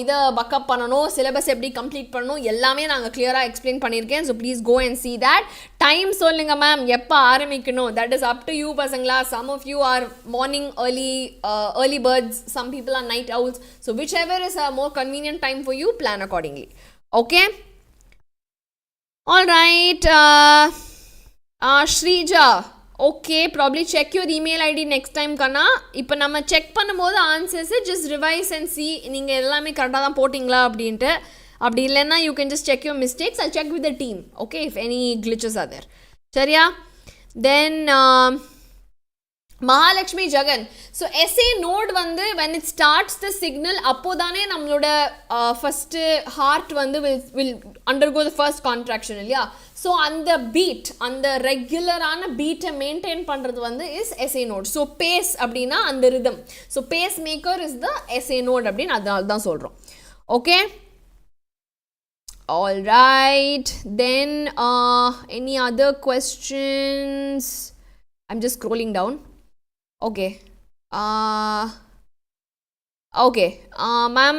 இதை பக்கப் பண்ணணும், சிலபஸ் எப்படி கம்ப்ளீட் பண்ணணும் எல்லாமே நாங்கள் கிளியராக எக்ஸ்பிளைன் பண்ணியிருக்கேன். So please go and see that. Time சொல்லுங்கள் மேம், எப்போ ஆரம்பிக்கணும், that is up to you பசங்களா. Some of you are morning early birds, some people are night owls. So whichever is a more convenient time for you, plan accordingly. Okay, all right. Shrija, okay, probably check your email ID next time Kanna. இப்போ நம்ம check பண்ணும்போது answers just revise and see நீங்கள் எல்லாமே கரெக்டாக தான் போட்டிங்களா அப்படின்ட்டு. அப்படி இல்லைன்னா you can just check your mistakes. I'll check with the team, okay, if any glitches are there. சரியா? Then Mahalakshmi Jagan. So essay node வந்து when it starts the signal அப்போதானே நம்மளோட first heart வந்து will undergo the first contraction இல்லையா? So அந்த beat, அந்த ரெகுலரான பீட்டை maintain பண்ணுறது வந்து is SA node. So pace அப்படின்னா அந்த ரிதம். So pacemaker is the SA node அப்படின்னு அதனால தான் சொல்கிறோம். Okay, all right. Then any other questions? I'm just scrolling down. Okay. Okay. Ma'am,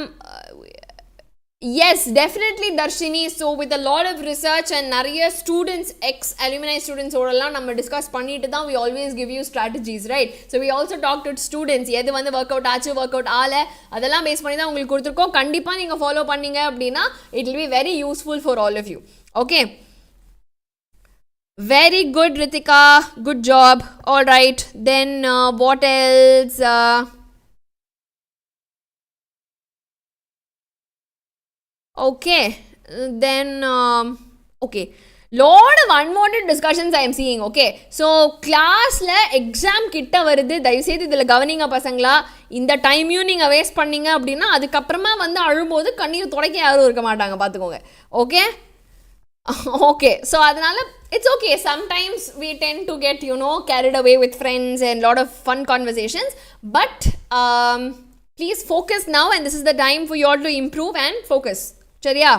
yes, definitely Darshini. So with a lot of research and nariya students, ex-alumni students ஓடலாம் நம்ம discuss பண்ணிட்டு தான் we always give you strategies, right? So we also talked to students. எது வந்து work out ஆச்சு, work out ஆல, அதெல்லாம் base பண்ணி தான் உங்களுக்கு கொடுத்துருக்கோம். கண்டிப்பாக நீங்கள் ஃபாலோ பண்ணீங்க அப்படின்னா it will be very useful for all of you. Okay. Very good, Ritika. Good job. All right. Then what else? Okay. Then okay. Lot of unwanted discussions I am seeing. Okay. So class la exam kitta varudhu. Dayavu seidhu idhula gavaninga pasangala. இந்த டைமையும் நீங்கள் waste பண்ணீங்க அப்படின்னா அதுக்கப்புறமா வந்து அழும்போது கண்ணீர் துடைக்க யாரும் இருக்க மாட்டாங்க, பார்த்துக்கோங்க. Okay, okay, so adanal it's okay. Sometimes we tend to get carried away with friends and lot of fun conversations, but please focus now, and this is the time for you all to improve and focus. Chariya?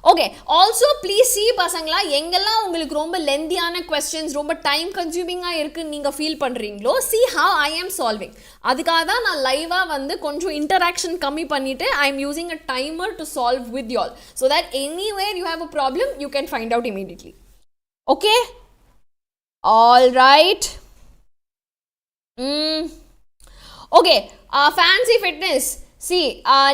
Okay, also please see பசங்களா, எங்கெல்லாம் உங்களுக்கு ரொம்ப லெந்தியான questions, ரொம்ப time கன்சியூமிங்காக இருக்குன்னு நீங்கள் feel பண்ணுறீங்களோ, see how I am solving. அதுக்காக தான் நான் லைவாக வந்து கொஞ்சம் இன்டராக்ஷன் கம்மி பண்ணிவிட்டு I am using a timer to solve with you all, so that anywhere you have a problem, you can find out immediately. Okay? All right. Okay, fancy fitness. See,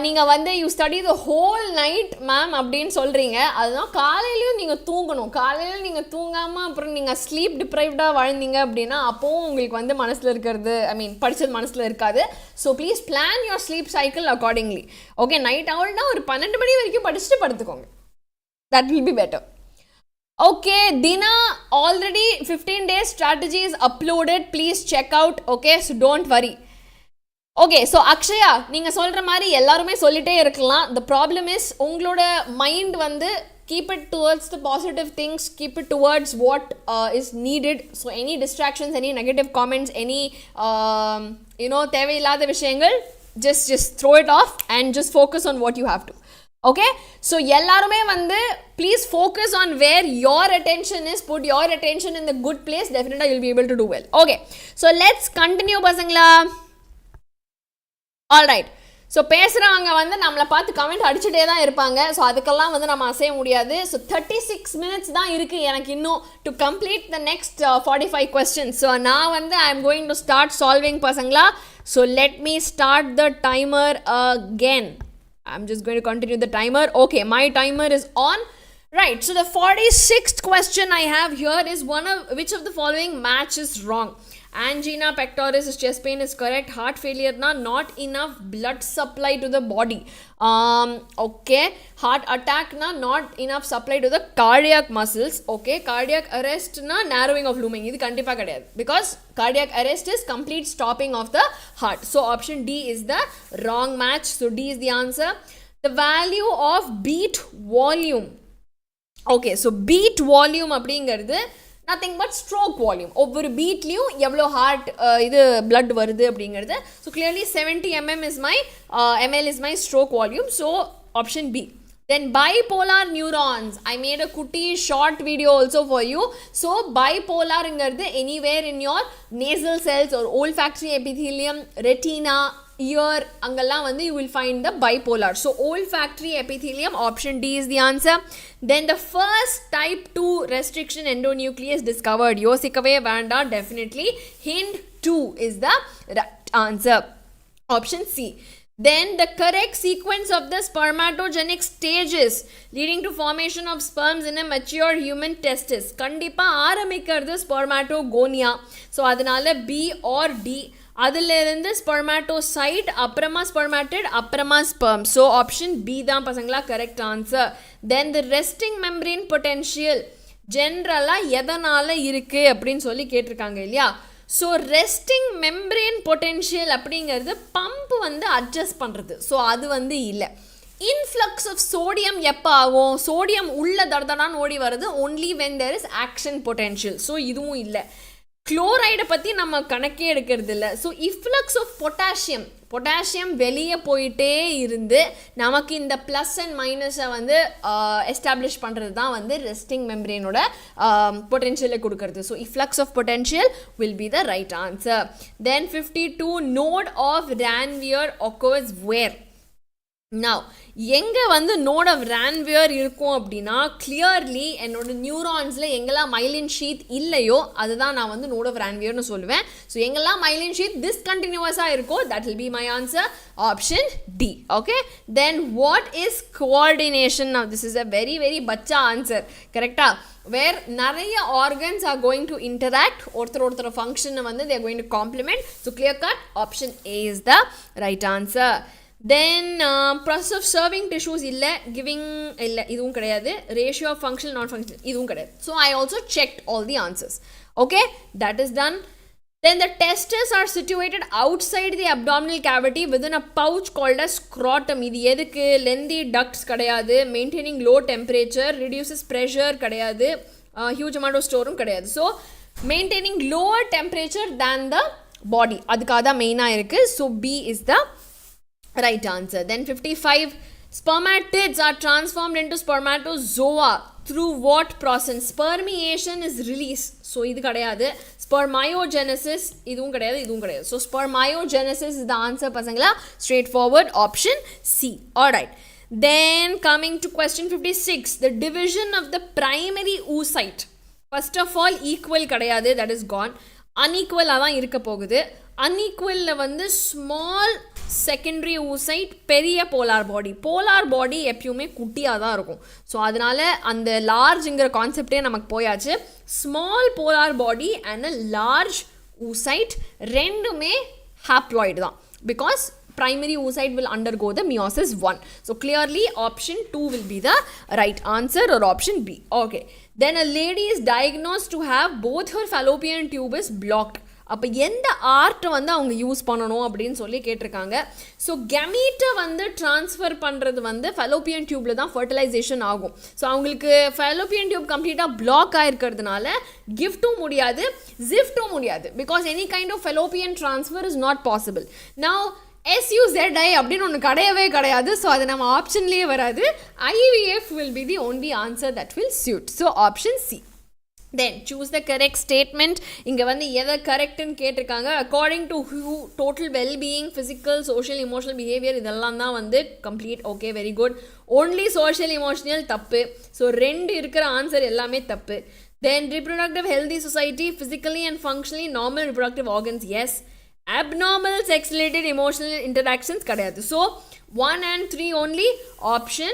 நீங்கள் வந்து you study the whole night ma'am அப்படின்னு சொல்கிறீங்க. அதுதான் காலையிலையும் நீங்கள் தூங்கணும். காலையில் நீங்கள் தூங்காமல் அப்புறம் நீங்கள் ஸ்லீப் டிப்ரைவ்டாக வாழ்ந்தீங்க அப்படின்னா அப்போவும் உங்களுக்கு வந்து மனசில் இருக்கிறது, படித்தது மனசில் இருக்காது. So please plan your sleep cycle accordingly. Okay, night ஆகும்னா ஒரு 12 மணி வரைக்கும் படிச்சுட்டு படுத்துக்கோங்க. That will be better. Okay, Dina, already 15 days strategy is uploaded. Please check out. Okay, so don't worry. Okay, so Akshaya, நீங்கள் சொல்கிற மாதிரி எல்லாருமே சொல்லிகிட்டே இருக்கலாம். த ப்ராப்ளம் இஸ் உங்களோட மைண்ட் வந்து keep it towards the positive things, keep it towards what is needed. So any distractions, any negative comments, any தேவையில்லாத விஷயங்கள், just throw it off and just focus on what you have to. Okay, so எல்லாருமே வந்து please focus on where your attention is. Put your attention in the good place. Definitely you'll be able to do well. Okay, so let's continue பசங்களா. Alright. So பேசுகிறவங்க வந்து நம்மளை பார்த்து comment அடிச்சுட்டே தான் இருப்பாங்க. ஸோ அதுக்கெல்லாம் வந்து நம்ம அசைய முடியாது. ஸோ 36 minutes தான் இருக்குது எனக்கு இன்னும் to complete the next 45 questions. So நான் வந்து ஐ am going to start solving பசங்களா. So let me start the timer again. I'm just going to continue the timer. Okay, my timer is on. Right, so the 46th question I have here is which of the following match is wrong? Angina pectoris is chest pain is correct. Heart failure not enough blood supply to the body. Okay, heart attack not enough supply to the cardiac muscles. Okay, cardiac arrest narrowing of lumen idu kandipa kadiyadu because cardiac arrest is complete stopping of the heart. So option D is the wrong match. So D is the answer. The value of beat volume. Okay, so beat volume அப்படிங்கிறது nothing but stroke volume. ஒவ்வொரு பீட்லையும் எவ்வளோ heart இது blood வருது அப்படிங்கிறது. So clearly 70 ml is my stroke volume. So option B. Then bipolar neurons. I made a kutti short video also for you. So bipolar ingarது anywhere in your nasal cells or olfactory epithelium, retina, ear, அங்கெல்லாம் வந்து you will find the bipolar. So olfactory epithelium, option D is the answer. Then the first type 2 restriction endonuclease discovered. யோசிக்கவே வேண்டாம், definitely hint 2 is the right answer. Option C. Then the correct sequence of the spermatogenic stages leading to formation of sperms in a mature human testis. கண்டிப்பா ஆரம்பிக்கிறது spermatogonia. So அதனால B or D. அதிலிருந்து spermatocyte, அப்புறமா spermatid, அப்புறமா sperm. So option B தான் பசங்களா correct answer. Then the resting membrane potential ஜென்ரலாக எதனால் இருக்குது அப்படின்னு சொல்லி கேட்டிருக்காங்க இல்லையா. ஸோ ரெஸ்டிங் மெம்ப்ரேன் பொட்டென்ஷியல் அப்படிங்கிறது பம்ப் வந்து அட்ஜஸ்ட் பண்ணுறது. ஸோ அது வந்து இல்லை. இன்ஃப்ளக்ஸ் ஆஃப் சோடியம் எப்போ ஆகும்? சோடியம் உள்ள தடதடான்னு ஓடி வருது only when there is action potential. So இதுவும் இல்லை. குளோரைடை பற்றி நம்ம கணக்கே எடுக்கிறது இல்லை. ஸோ இன்ஃப்ளக்ஸ் ஆஃப் பொட்டாசியம் வெளியே போயிட்டே இருந்து நமக்கு இந்த ப்ளஸ் அண்ட் மைனஸை வந்து எஸ்டாப்ளிஷ் பண்ணுறது தான் வந்து ரெஸ்டிங் மெம்ப்ரேனோட பொட்டென்ஷியலை கொடுக்கறது. So influx of potential will be the right answer. Then 52 node of Ranvier occurs where? Now எங்கே வந்து நோட் ஆஃப் ரான்வியர் இருக்கும் அப்படின்னா கிளியர்லி என்னோட நியூரான்ஸில் எங்கெல்லாம் மைலின் ஷீத் இல்லையோ அதுதான் நான் வந்து நோட் ஆஃப் ரான்வியர்னு சொல்லுவேன். ஸோ எங்கெல்லாம் மைலின் ஷீத் டிஸ்கண்டினியூவஸாக இருக்கோ that will be my answer. Option D. Okay, then what is coordination? Now this is a very very பச்சா ஆன்சர். கரெக்டாக where நிறைய organs are going to interact, ஒருத்தர் ஃபங்க்ஷனை வந்து they are going to complement. So clear cut, option A is the right answer. Then process of serving tissues இல்லை, giving இல்லை, இதுவும் கிடையாது. ratio of functional non functional இதுவும் கிடையாது. So I also checked all the answers. Okay, that is done. Then the testes are situated outside the abdominal cavity within a pouch called as scrotum. இது எதுக்கு? lengthy ducts கிடையாது, maintaining low temperature, reduces pressure கிடையாது, huge amount of storeum கிடையாது. So maintaining lower temperature than the body, அதுக்காக தான் மெயினாக இருக்குது. So B is the right answer. Then 55 spermatids are transformed into spermatozoa through what process? Spermiation is release. So இது கிடையாது. Spermiogenesis இதுவும் கிடையாது. So spermiogenesis is the answer பசங்களா. Straightforward, option C. Alright, then coming to question 56, the division of the primary oocyte. First of all equal கிடையாது, that is gone. unequal தான் இருக்க போகுது. unequalல வந்து ஸ்மால் செகண்டரி oocyte, பெரிய polar பாடி எப்பயுமே குட்டியாக தான் இருக்கும். ஸோ அதனால் அந்த லார்ஜுங்கிற கான்செப்டே நமக்கு போயாச்சு. Small polar body and a large oocyte ரெண்டுமே ஹாப்ளாய்டு தான் because primary oocyte will undergo the meiosis 1. So clearly option 2 will be the right answer or option B. Okay, then a lady is diagnosed to have both her fallopian tube is blocked. அப்போ எந்த ஆர்ட்டை வந்து அவங்க use பண்ணணும் அப்படின்னு சொல்லி கேட்டிருக்காங்க. So கெமீட்டை வந்து transfer பண்ணுறது வந்து ஃபெலோப்பியன் டியூப்பில் தான் ஃபர்டிலைசேஷன் ஆகும். ஸோ அவங்களுக்கு ஃபெலோப்பியன் டியூப் கம்ப்ளீட்டாக பிளாக் ஆகிருக்கிறதுனால கிஃப்ட்டும் முடியாது, ஜிஃப்ட்டும் முடியாது because any kind of fallopian transfer is not possible. Now SUZI அப்படின்னு ஒன்று கிடையாது. ஸோ அது நம்ம ஆப்ஷன்லேயே வராது. IVF will be the only answer that will suit. So option C. Then choose the correct statement. இங்கே வந்து எதை கரெக்டுன்னு கேட்டிருக்காங்க. According to who, total wellbeing, physical, social, emotional behaviour இதெல்லாம் தான் வந்து complete. Okay, very good. Only social emotional தப்பு. So 2 இருக்கிற ஆன்சர் எல்லாமே தப்பு. Then reproductive healthy society, physically and functionally normal reproductive organs, yes. abnormal sex related emotional interactions kadayadu. So 1 and 3 only. Option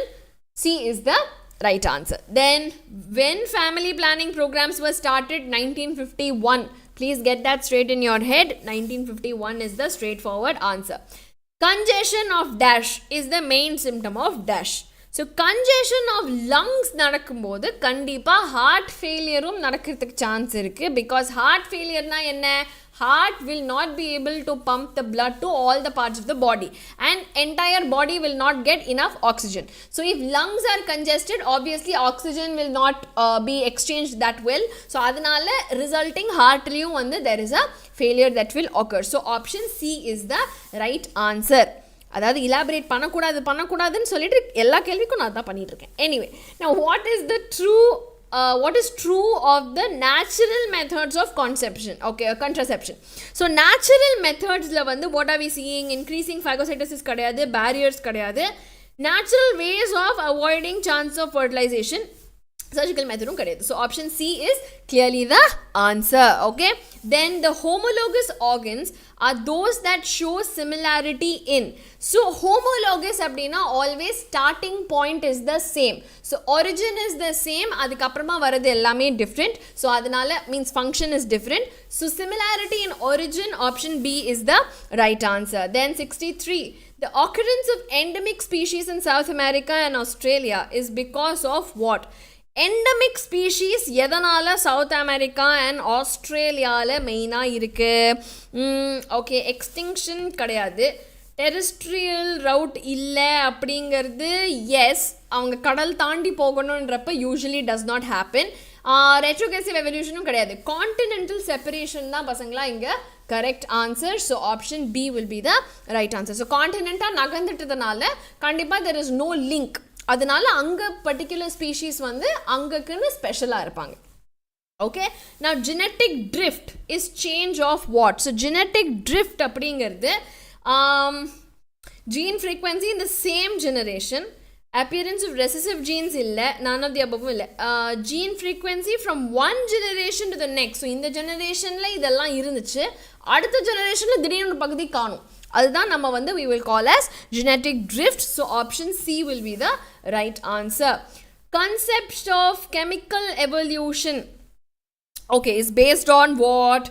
C is the right answer. Then when family planning programs were started? 1951. Please get that straight in your head. 1951 is the straightforward answer. Congestion of dash is the main symptom of dash. So congestion of lungs நடக்கும்போது கண்டிப்பாக heart ஃபெயிலியரும் நடக்கிறதுக்கு chance இருக்குது. Because heart ஃபெயிலியர்னா என்ன? Heart will not be able to pump the blood to all the parts of the body and entire body will not get enough oxygen. So if lungs are congested, obviously oxygen will not be exchanged that well. So adanal resulting heart liyum vandu there is a failure that will occur. So option C is the right answer. அதாவது elaborate பண்ணக்கூடாதுன்னு சொல்லிட்டு எல்லா கேள்விக்கும் நான் தான் பண்ணிட்டு இருக்கேன். Anyway, now what is true of the natural methods of contraception? So natural methods la vandu what are we seeing? Increasing phagocytosis kadayadu, barriers kadayadu. Natural ways of avoiding chance of fertilization, surgical method kadayadu. So option C is clearly the answer. Okay, then the homologous organs are those that show similarity in. So homologous அப்படினா always starting point is the same. So origin is the same, அதுக்கப்புறமா வரது எல்லாமே different. So அதனால means function is different. So similarity in origin, option B is the right answer. Then 63. The occurrence of endemic species in South America and Australia is because of what? Endemic species எதனால south America and ஆஸ்திரேலியாவில் மெயினாக இருக்குது? Okay, extinction கிடையாது. Terrestrial route இல்லை அப்படிங்கிறது yes, அவங்க கடல் தாண்டி போகணுன்றப்ப usually does not happen. Retrogressive எவல்யூஷனும் கிடையாது. கான்டினென்டல் செப்பரேஷன் தான் பசங்களா இங்கே correct answer. So option B will be the right answer. So கான்டினென்ட்டாக நகர்ந்துட்டதுனால கண்டிப்பாக தெர் இஸ் நோ லிங்க். அதனால அங்கே பர்டிகுலர் ஸ்பீஷீஸ் வந்து அங்கக்குன்னு ஸ்பெஷலாக இருப்பாங்க. Okay, now genetic drift is change of what? So genetic drift அப்படிங்கிறது gene frequency in the same generation, appearance of recessive genes இல்லை, none of the above இல்லை, gene frequency from one generation to the next. So இந்த ஜெனரேஷனில் இதெல்லாம் இருந்துச்சு, அடுத்த ஜெனரேஷனில் திடீர்னு ஒரு பகுதி காணும். அதுதான் நம்ம வந்து we will call as genetic drift. So option C will be the right answer. Concept of chemical evolution, okay, is based on what?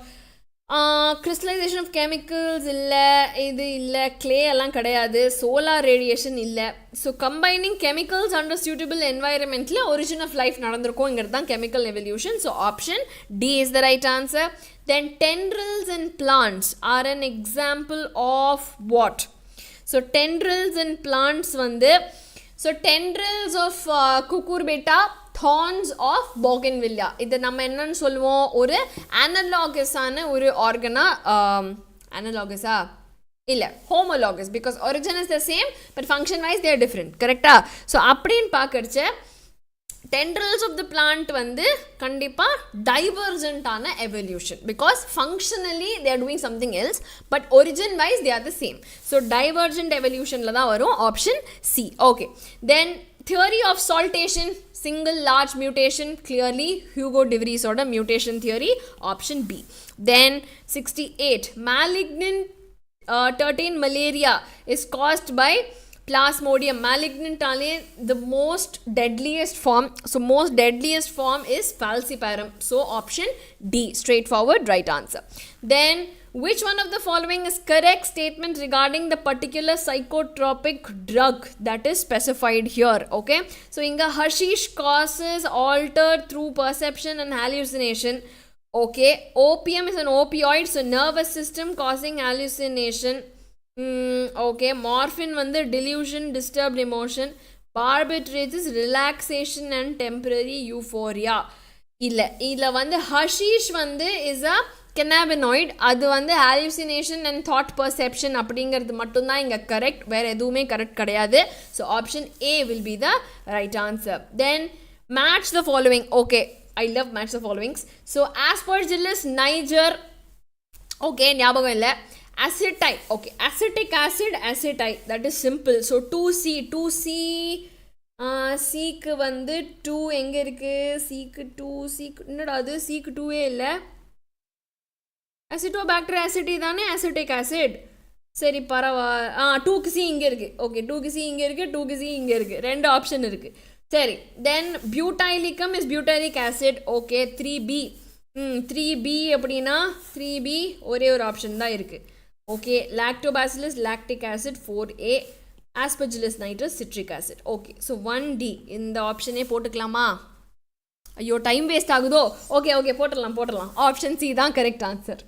Crystallization of chemicals இல்லை, இது இல்லை, clay எல்லாம் கிடையாது, solar radiation இல்லை. So combining chemicals under suitable environmentல origin of life நடந்திருக்கும்ங்கிறது தான் chemical evolution. So option D is the right answer. Then tendrils in plants are an example of what? So tendrils in plants வந்து, so tendrils of cucurbita, thorns of bougainvillea, இது நம்ம என்னன்னு சொல்லுவோம்? ஒரு அனலாகஸான ஒரு ஆர்கனா, அனலாகஸா இல்லை homologous, because origin is the same but function wise they're different. கரெக்டா? ஸோ அப்படின்னு பார்க்கறச்ச tendrils of the plant வந்து கண்டிப்பாக divergent-ஆன evolution, because functionally they are doing something else but origin wise they are the same. So divergent evolutionல தான் வரும். Option C. Okay, then theory of saltation, single large mutation, clearly Hugo de Vries oda mutation theory, option B. Then 68, malignant 13 malaria is caused by Plasmodium. Malignant the most deadliest form. So most deadliest form is falciparum. So option D, straightforward right answer. Then which one of the following is correct statement regarding the particular psychotropic drug that is specified here? Okay, so inga hashish causes altered through perception and hallucination. Okay, opium is an opioid, so nervous system causing hallucination. Okay, morphine வந்து delusion, disturbed emotion, barbiturates is relaxation and temporary euphoria. இல்லை வந்து hashish வந்து is a cannabinoid, அது வந்து hallucination and thought perception அப்படிங்கிறது மட்டும்தான் இங்கே correct, வேறு எதுவுமே கரெக்ட் கிடையாது. So option A will be the right answer. Then match the following. Okay, I love match the followings. So Aspergillus niger, okay, ஞாபகம் இல்லை. Acetyl, okay, acetic acid, acetyl, that is simple. So 2C Cக்கு வந்து 2 எங்கே இருக்குது? Cக்கு 2, Cக்கு என்னடா அது? Cக்கு 2 இல்லை. அசிட்டோபாக்டர் ஆசிட்டி தானே அசிட்டிக் ஆசிட். சரி பரவா 2க்கு சி இங்கே இருக்குது. ஓகே 2க்கு சி இங்கே இருக்குது, 2க்கு சி இங்கே இருக்குது, 2 ஆப்ஷன் இருக்குது. சரி then butylicum is butylic acid. Okay 3B. 3B அப்படின்னா 3B ஒரே ஒரு ஆப்ஷன் தான் இருக்குது. Okay lactobacillus lactic acid 4A, aspergillus niger citric acid. Okay so 1D இந்த ஆப்ஷனே போட்டுக்கலாமா? ஐயோ டைம் வேஸ்ட் ஆகுதோ. ஓகே ஓகே போட்டுடலாம். ஆப்ஷன் சி தான் correct answer.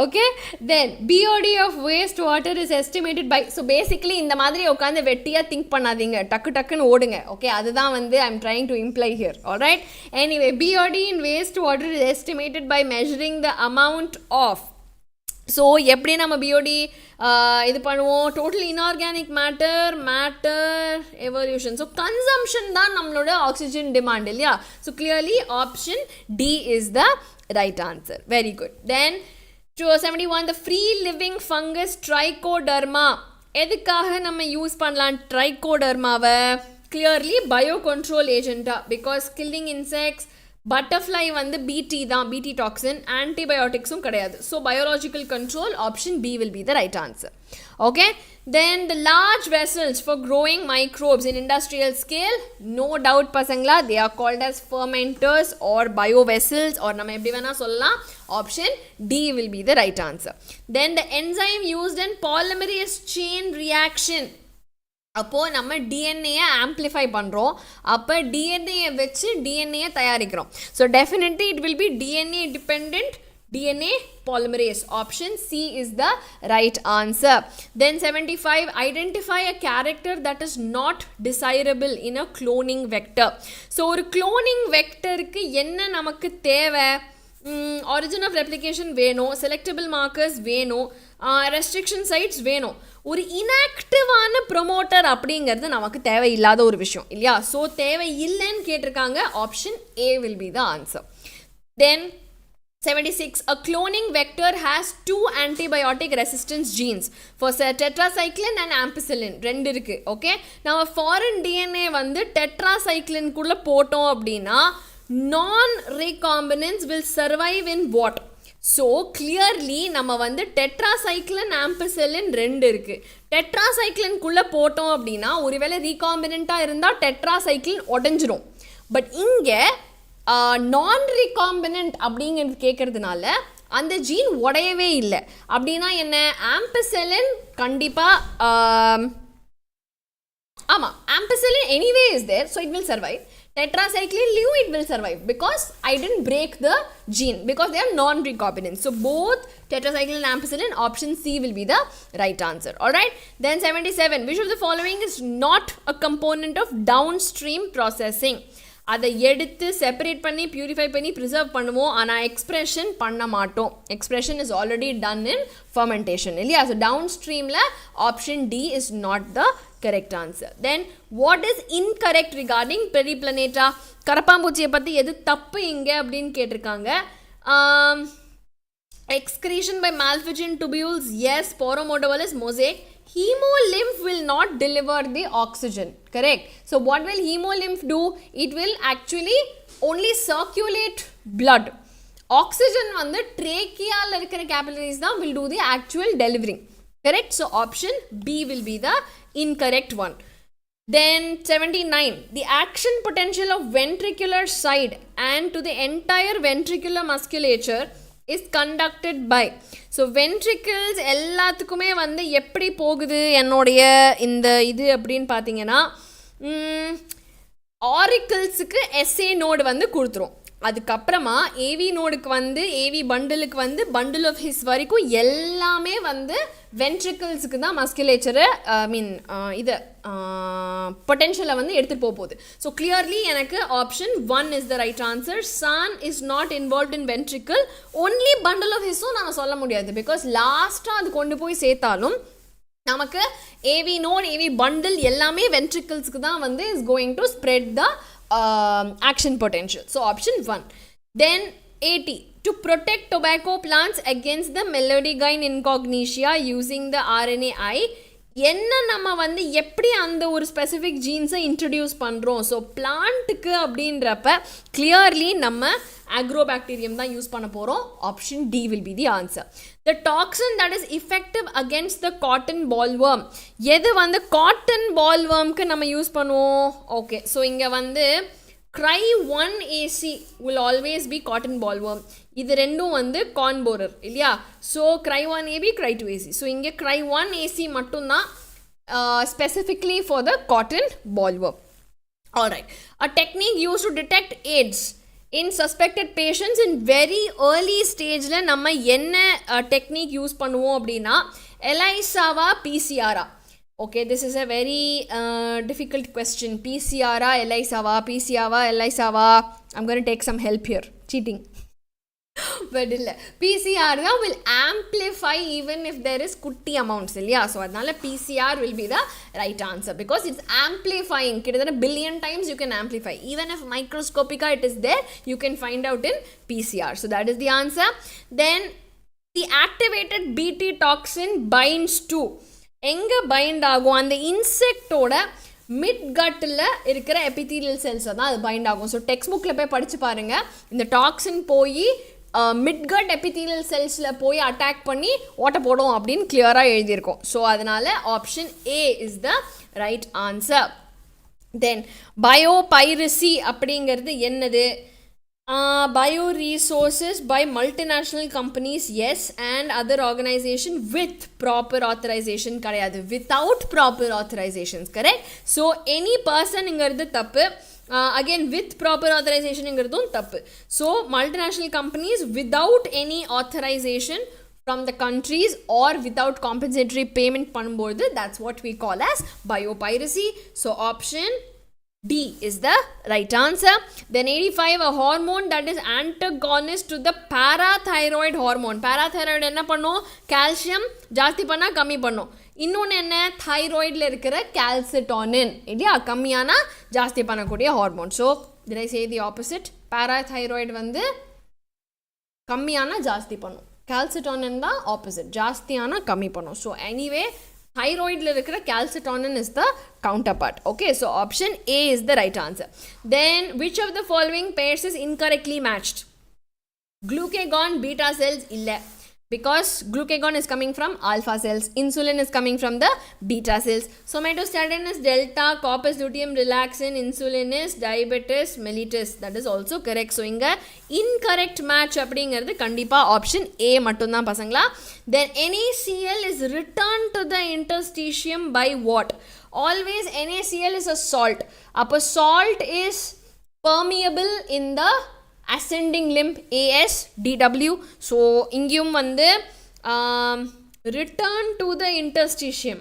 Okay then BOD of waste water is estimated by. So basically இந்த மாதிரி உட்காந்து வெட்டியாக திங்க் பண்ணாதீங்க, டக்குன்னு ஓடுங்க. ஓகே அதுதான் வந்து I am trying to imply here. Alright anyway BOD in waste water is estimated by measuring the amount of. So எப்படி நம்ம BOD இது பண்ணுவோம்? Total inorganic matter evolution. So consumption தான் நம்மளோட ஆக்சிஜன் டிமாண்ட் இல்லையா? So clearly option D is the right answer. Very good. Then 71 the free living fungus trichoderma. எதுக்காக நம்ம use பண்ணலாம் ட்ரைகோடர்மாவை? கிளியர்லி பயோ கண்ட்ரோல் ஏஜென்ட்டா, பிகாஸ் கில்லிங் இன்செக்ட்ஸ். பட்டர்ஃப்ளை வந்து BT தான், BT டாக்ஸின், ஆன்டிபயோட்டிக்ஸும் கிடையாது. So biological control option B will be the right answer. Okay, then the large vessels for growing microbes in industrial scale, no doubt pasangla, they are called as fermenters or biovessels, or நம்ம எப்படி வேணா சொல்லலாம். Option D will be the right answer. Then the enzyme used in polymerase chain reaction. அப்போது நம்ம டிஎன்ஏயை amplify பண்ணுறோம், அப்போ டிஎன்ஏயை வச்சு டிஎன்ஏயை தயாரிக்கிறோம். So definitely it will B DNA depend DNA polymerase. Option C is the right answer. Then 75 identify a character that is not desirable in a cloning vector. So ஒரு cloning vectorக்கு என்ன நமக்கு தேவை? origin of replication வேணும், selectable markers வேணும், restriction sites வேணும். ஒரு இன்ஆக்டிவான promoter அப்படிங்கிறது நமக்கு தேவையில்லாத ஒரு விஷயம் இல்லையா? ஸோ தேவை இல்லைன்னு கேட்டிருக்காங்க. Option A will be the answer. Then 76 a cloning vector has 2 antibiotic resistance genes for tetracycline and ampicillin. ரெண்டு இருக்கு. ஓகே நம்ம ஃபாரின் DNA வந்து டெட்ராசைக்ளின் குள்ள போட்டோம் அப்படின்னா நான் recombinants will survive in what? So clearly நம்ம வந்து டெட்ராசைக்ளின் ஆம்பிசிலின் ரெண்டு இருக்குது. டெட்ராசைக்ளின்குள்ளே போட்டோம் அப்படின்னா ஒருவேளை ரீகாம்பினண்ட்டாக இருந்தால் டெட்ராசைக்ளின் உடஞ்சிரும். பட் இங்கே நான் ரீகாம்பினண்ட் அப்படிங்கிறது கேட்குறதுனால அந்த ஜீன் உடையவே இல்லை. அப்படின்னா என்ன? ஆம்பிசிலின் கண்டிப்பாக ஆமாம், ampicillin anyway is there, so it will survive. Tetracycline leave, it will survive because I didn't break the gene, because they are non-recombinant. So both tetracycline and ampicillin, option C will be the right answer. Alright, then 77 which of the following is not a component of downstream processing? அதை எடுத்து separate பண்ணி purify பண்ணி preserve பண்ணுவோம், ஆனால் expression பண்ண மாட்டோம். Expression is already done in fermentation இல்லையா? So டவுன் ஸ்ட்ரீமில் ஆப்ஷன் D இஸ் நாட் த correct answer. Then what is incorrect regarding periplaneta? கரப்பாம்பூச்சியை பற்றி எது தப்பு இங்கே அப்படின்னு கேட்டிருக்காங்க. excretion by malpighian tubules, yes. Poromotobolus, mosaic. Hemolymph will not deliver the oxygen, correct? So what will hemolymph do? It will actually only circulate blood. Oxygen வந்து ட்ரேக்கியால் இருக்கிற capillaries தான் will do the actual delivering, correct? So option B will be the incorrect one. Then 79 the action potential of ventricular side and to the entire ventricular musculature is conducted by. So ventricles எல்லாத்துக்குமே வந்து எப்படி போகுது என்னுடைய இந்த இது அப்படின்னு பார்த்தீங்கன்னா, ஆரிக்கிள்ஸுக்கு SA node வந்து கொடுத்துரும். அதுக்கப்புறமா ஏவி நோடுக்கு வந்து ஏவி பண்டிலுக்கு வந்து பண்டில் ஆஃப் ஹிஸ் வரைக்கும் எல்லாமே வந்து வென்ட்ரிக்கிள்ஸுக்கு தான் மஸ்குலேச்சரை இது பொட்டென்ஷியலை வந்து எடுத்துகிட்டு போகுது. ஸோ கிளியர்லி எனக்கு option 1 is the right answer. SAN is not involve in ventricle. Only bundle of ஹிஸும் நம்ம சொல்ல முடியாது, பிகாஸ் லாஸ்ட்டாக அது கொண்டு போய் சேர்த்தாலும் நமக்கு ஏவி நோட் ஏவி பண்டில் எல்லாமே வென்ட்ரிக்கிள்ஸுக்கு தான் வந்து is going to spread the action potential. So option 1. Then 80 to protect tobacco plants against the melodygyne incognitia using the RNAi. என்ன நம்ம வந்து எப்படி அந்த ஒரு ஸ்பெசிஃபிக் ஜீன்ஸை இன்ட்ரடியூஸ் பண்ணுறோம்? ஸோ பிளான்ட்டுக்கு அப்படின்றப்ப கிளியர்லி நம்ம agrobacterium தான் யூஸ் பண்ண போகிறோம். Option D will be the answer. The toxin that is effective against the cotton bollworm. எது வந்து cotton bollwormக்கு நம்ம யூஸ் பண்ணுவோம்? ஓகே, ஸோ இங்கே வந்து cry 1AC will always be cotton bollworm. இது ரெண்டும் வந்து corn borer இல்லையா? So cry 1AB, cry 2AC. So இங்கே cry 1AC மட்டும்தான் specifically for the cotton bollworm. Alright, a technique used to detect AIDS in suspected patients in very early stage la நம்ம என்ன technique use பண்ணுவோம் அப்படின்னா ELISAவா PCRஆ? Okay, this is a very difficult question. PCRஆ ELISAவா? PCRஆ ELISAவா? I'm going to take some help here. Cheating. But PCR will amplify even if there is kutti amounts illaya, so adnala PCR will be the right answer because it's amplifying kidathana billion times you can amplify, even if microscopica it is there you can find out in PCR. So that is the answer. Then the activated BT toxin binds to enga bind agum and the insect oda mid gut la irukra epithelial cells தான் அது bind ஆகும். So text புக்கில் போய் படித்து பாருங்கள், இந்த toxin போய் midgut epithelial செல்ஸில் போய் அட்டாக் பண்ணி ஓட்ட போடும் அப்படின்னு கிளியராக எழுதியிருக்கோம். ஸோ அதனால் option A is the right answer. Then biopiracy அப்படிங்கிறது என்னது? Bio resources by multinational companies, yes, and other organization with proper authorization கிடையாது, without proper authorizations, correct? So any person இங்கிறது தப்பு, again with proper authorization இங்கிறதும் தப்பு. So multinational companies without any authorization from the countries or without compensatory payment பண்ணும்போது that's what we call as biopiracy. So option D is the right answer. Then 85, a hormone that is antagonist to the parathyroid hormone. Parathyroid enna pannum? Calcium jaasti panna kammi pannum. இன்னொன்று என்ன? தைராய்டில் இருக்கிற calcitonin இல்லையா, கம்மியான ஜாஸ்தி பண்ணக்கூடிய hormone. So did I say the opposite? parathyroid வந்து கம்மியான ஜாஸ்தி பண்ணும், calcitonin தான் ஆப்போசிட், ஜாஸ்தியான கம்மி பண்ணும். ஸோ எனிவே thyroidல இருக்கிற calcitonin is the counterpart. Okay, so option A is the right answer. Then which of the following pairs is incorrectly matched? Glucagon beta cells illa, because glucagon is coming from alpha cells, insulin is coming from the beta cells. Somatostatin is delta, corpus luteum relaxin, insulin is diabetes mellitus. That is also correct. So inga incorrect match அப்படிங்கிறது கண்டிப்பா option A மட்டும்தான் பசங்களா. Then NaCl is returned to the interstitium by what? Always NaCl is a salt. அப்போ salt is permeable in the ascending limb ASDW. So இங்கேயும் வந்து return to the interstitium.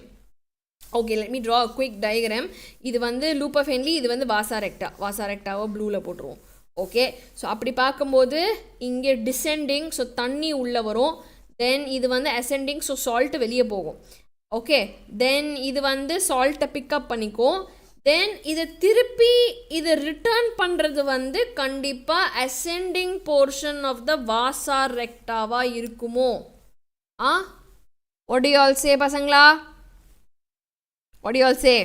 Okay, let me draw a quick diagram. இது வந்து loop of Henle, இது வந்து vasa recta. vasa rectaவை ப்ளூவில் போட்டுருவோம். Okay, so அப்படி பார்க்கும்போது இங்கே டிசெண்டிங், ஸோ தண்ணி உள்ளே வரும். தென் இது வந்து அசெண்டிங், ஸோ சால்ட்டு வெளியே போகும். ஓகே, தென் இது வந்து சால்ட்டை பிக்கப் பண்ணிக்கும். தென் இதை திருப்பி இது ரிட்டர்ன் பண்ணுறது வந்து கண்டிப்பாக அசெண்டிங் போர்ஷன் ஆஃப் த வாசா ரெக்டாவாக இருக்குமோ? what do you all say பசங்களா? what do you all say?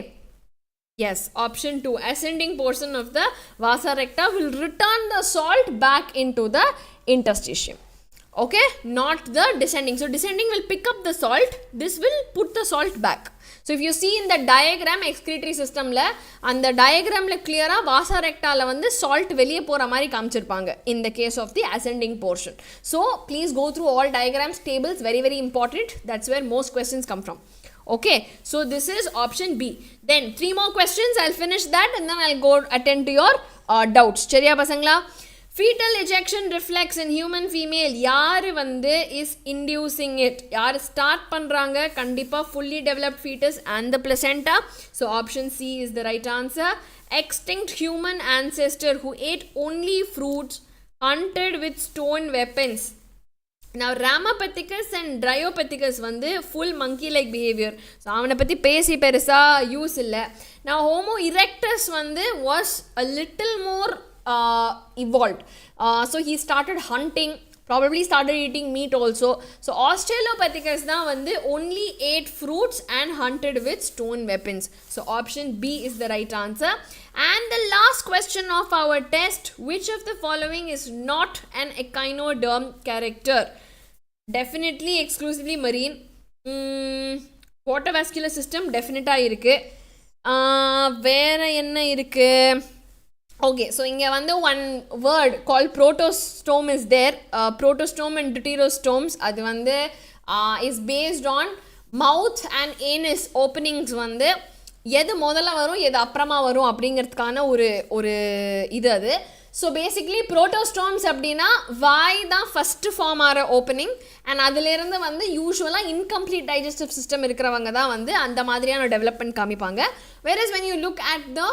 Yes, option 2, ascending portion of the vasa recta will return the salt back into the interstitium. Okay, not the descending. So descending will pick up the salt, this will put the salt back. So if you see in the diagram excretory system la, and the diagram la clear ah vasa recta la vandu salt veliye pora mari kaamichirpaanga in the case of the ascending portion. So please go through all diagrams, tables, very very important. That's where most questions come from. Okay, so this is option B. Then 3 more questions, I'll finish that and then I'll go attend to your doubts. சரியா பசங்களா? fetal ejection reflex in human female யார் வந்து is inducing it? யார் start பண்ணுறாங்க? கண்டிப்பாக fully developed fetus and the placenta. So option C is the right answer. Extinct human ancestor who ate only fruits, hunted with stone weapons. Now Ramapithecus and Dryopithecus வந்து full monkey like behavior. So அவனை பற்றி பேசி பெருசாக use இல்லை. Now Homo erectus வந்து was a little more evolved. So he started hunting, probably started eating meat also. So Australopithecus தான் வந்து only ate fruits and hunted with stone weapons. So option B is the right answer. And the last question of our test, which of the following is not an echinoderm character? Definitely exclusively marine. Water-vascular system definitely இருக்கு. வேற என்ன இருக்கு? Okay, so இங்க வந்து one word called protostome is there. Protostome and deuterostomes அது வந்து is based on mouth and anus openings வந்து எது முதல்ல வரும் எது அப்புறமா வரும் அப்படிங்கிறதுக்கான ஒரு இது அது. ஸோ பேசிக்லி ப்ரோட்டோஸ்டோம்ஸ் அப்படின்னா வாய் தான் ஃபஸ்ட்டு ஃபார்ம் ஆகிற ஓப்பனிங் அண்ட் அதுலேருந்து வந்து யூஸ்வலாக இன்கம்ப்ளீட் டைஜஸ்டிவ் சிஸ்டம் இருக்கிறவங்க தான் வந்து அந்த மாதிரியான டெவலப்மெண்ட் காமிப்பாங்க. Whereas when you look at the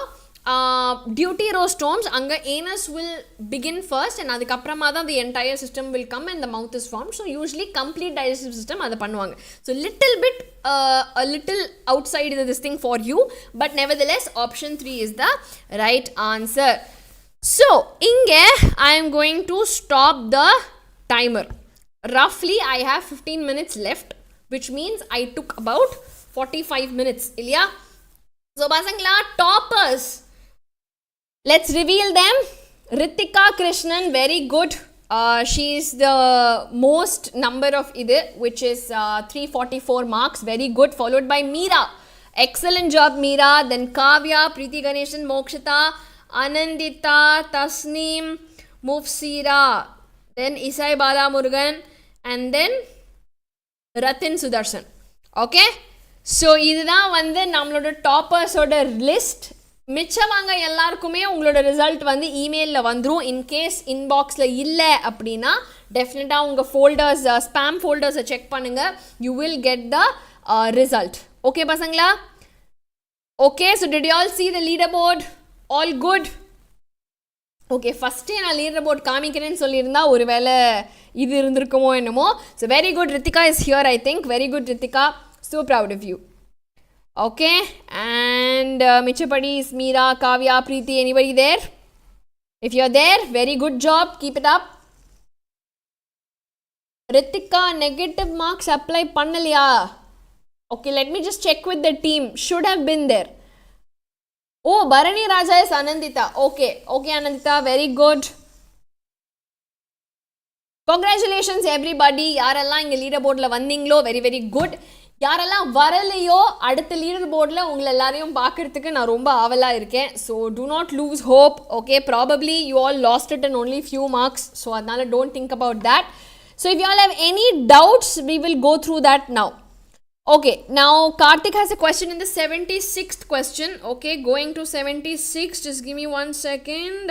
deuterostomes அங்கே anus will begin first and அதுக்கப்புறமா தான் the entire system will come and the mouth is formed. So usually complete digestive system அதை பண்ணுவாங்க. So little bit a little outside this thing for you, but nevertheless option 3 is the right answer. So inge I am going to stop the timer. Roughly I have 15 minutes left, which means I took about 45 minutes இல்லையா? So pasangla toppers, let's reveal them. Ritika Krishnan, very good. She is the most number of idu, which is 344 marks, very good. Followed by Meera, excellent job Meera. Then Kavya, Preeti Ganeshan, Mokshita, Anandita, Tasneem, Mufsira, then Isai Bala Murugan, and then Ratin Sudarshan. Okay, so இதுதான் வந்து நம்மளோட டாப்பர்ஸோட list. மிச்சவங்க எல்லாருக்குமே உங்களோட result வந்து இமெயிலில் வந்துடும். In case இன்பாக்ஸில் இல்லை அப்படின்னா டெஃபினட்டாக உங்கள் ஃபோல்டர்ஸ் ஸ்பேம் ஃபோல்டர்ஸை செக் பண்ணுங்கள். You will get the result. Okay பசங்களா? Okay, so did you all see the leaderboard? All good? Okay, ஃபஸ்ட்டே நான் லீடர் போர்ட் காமிக்கிறேன்னு சொல்லியிருந்தா ஒரு வேளை இது இருந்திருக்குமோ என்னமோ. So very good, Rithika is here I think. Very good Rithika, so proud of you. Okay, and Michapadi is Meera, Kavya, Preeti, anybody there? If you're there, very good job, keep it up. Ritika, negative marks apply pannaliya? Okay, let me just check with the team. Should have been there. Oh, Bharani Raja is Anandita. Okay, Anandita, very good. Congratulations everybody. யாரெல்லாம் இங்கே leader போர்டில் வந்தீங்களோ very very good. யாரெல்லாம் வரலையோ அடுத்த leader போர்டில் உங்களை எல்லாரையும் பார்க்கறதுக்கு நான் ரொம்ப ஆவலாக இருக்கேன். So do not lose hope. Okay, probably you all lost it in only few marks. So அதனால don't think about that. So if you all have any doubts, we will go through that now. Okay, now Karthik has a question in the 76th question. Okay, going to 76. Just give me 1 second.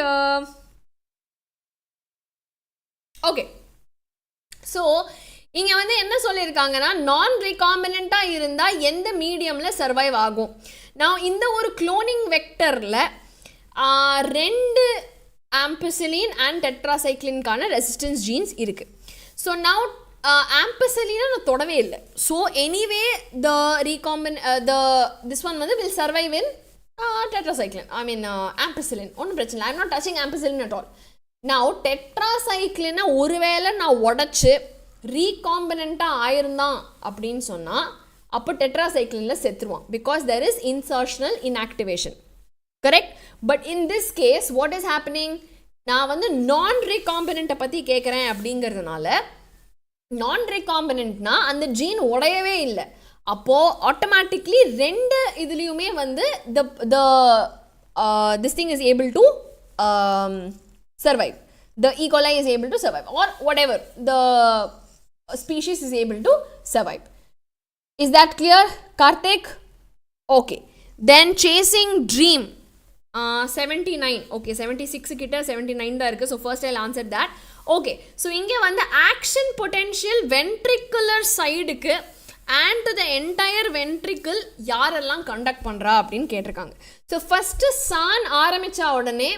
Okay, so இங்கே வந்து என்ன சொல்லியிருக்காங்கன்னா நான் ரீகாம்பினண்ட்டாக இருந்தால் எந்த மீடியமில் survive ஆகும். நான் இந்த ஒரு குளோனிங் வெக்டரில் 2 ஆம்பிசிலின் அண்ட் டெட்ராசைக்ளின்கான ரெசிஸ்டன்ஸ் ஜீன்ஸ் இருக்குது. ஸோ நான் ஆம்பிசிலினை நான் தொடவே இல்லை. ஸோ எனிவே திஸ் ஒன் வந்து will survive in tetracycline, I mean ampicillin. ஒன்றும் பிரச்சனை இல்லை. I am not touching ampicillin at all. நான் டெட்ராசைக்ளினை ஒருவேளை நான் உடச்சி ரீகாம்பினண்ட்டாக ஆயிருந்தான் அப்படின்னு சொன்னால் அப்போ டெட்ராசைக்ளினில் செத்துருவான். Because there is insertional inactivation, correct? But in this case what is happening, நான் வந்து நான் ரீகாம்பினண்ட்டை பற்றி கேட்குறேன் அப்படிங்கிறதுனால நான் ரீகாம்பினண்ட்னா அந்த ஜீன் உடையவே இல்லை. அப்போது ஆட்டோமேட்டிக்லி 2 இதுலேயுமே வந்து this thing is able to survive. The E. coli is able to survive, or whatever the species is able to survive. Is that clear, Karthik? Okay, then chasing dream 79. Okay, 76 கிட்ட 79 தான் இருக்குது. So first I'll answer that. Okay, so இங்கே வந்து action potential ventricular சைடுக்கு and to the entire ventricle யாரெல்லாம் conduct பண்ணுறா அப்படின்னு கேட்டிருக்காங்க. ஸோ ஃபஸ்ட்டு சான் ஆரம்பித்தா உடனே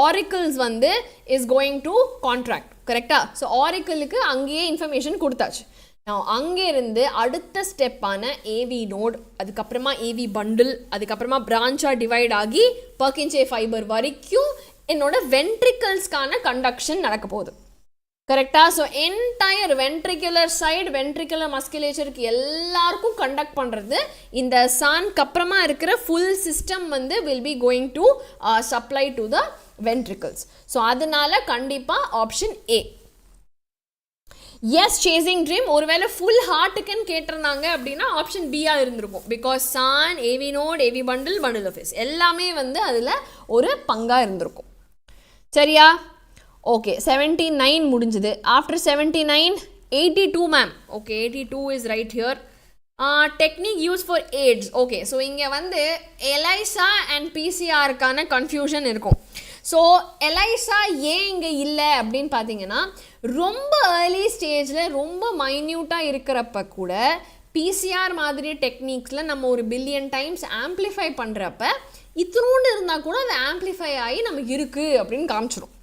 ஆரிக்கிள்ஸ் வந்து இஸ் கோயிங் டு கான்ட்ராக்ட், கரெக்டாக? ஸோ ஆரிக்கிளுக்கு அங்கேயே இன்ஃபர்மேஷன் கொடுத்தாச்சு. நான் அங்கேருந்து அடுத்த ஸ்டெப்பான ஏவி நோட், அதுக்கப்புறமா ஏவி பண்டில், அதுக்கப்புறமா பிரான்ச்சாக டிவைட் ஆகி பர்கின்சே ஃபைபர் வரைக்கும் என்னோட வென்ட்ரிக்கல்ஸ்க்கான கண்டக்ஷன் நடக்க போகுது, கரெக்டா? So entire ventricular side ventricular மஸ்குலேச்சருக்கு எல்லாருக்கும் கண்டக்ட் பண்ணுறது இந்த சான்க்கு அப்புறமா இருக்கிற ஃபுல் சிஸ்டம் வந்து will be going to supply to the ventricles. So அதனால கண்டிப்பாக ஆப்ஷன் ஏ. எஸ் சேசிங் ட்ரீம் ஒருவேளை ஃபுல் ஹார்ட்டுக்குன்னு கேட்டிருந்தாங்க அப்படின்னா ஆப்ஷன் பியாக இருந்திருக்கும். Because SAN, AV node, AV bundle, bundle of His எல்லாமே வந்து அதில் ஒரு பங்காக இருந்திருக்கும். சரியா? ஓகே, 79 முடிஞ்சுது. After 79 82 ma'am. Okay, 82 is right here. Technique use for AIDS. Okay, so இங்கே வந்து எலைசா அண்ட் பிசிஆருக்கான கன்ஃபியூஷன் இருக்கும். ஸோ எலைசா ஏன் இங்கே இல்லை அப்படின்னு பார்த்தீங்கன்னா ரொம்ப ஏர்லி ஸ்டேஜில் ரொம்ப மைன்யூட்டாக இருக்கிறப்ப கூட பிசிஆர் மாதிரி டெக்னிக்ஸில் நம்ம ஒரு பில்லியன் டைம்ஸ் ஆம்ப்ளிஃபை பண்ணுறப்ப இத்தினோண்டு இருந்தால் கூட அது ஆம்ப்ளிஃபை ஆகி நமக்கு இருக்குது அப்படின்னு காமிச்சிடும்.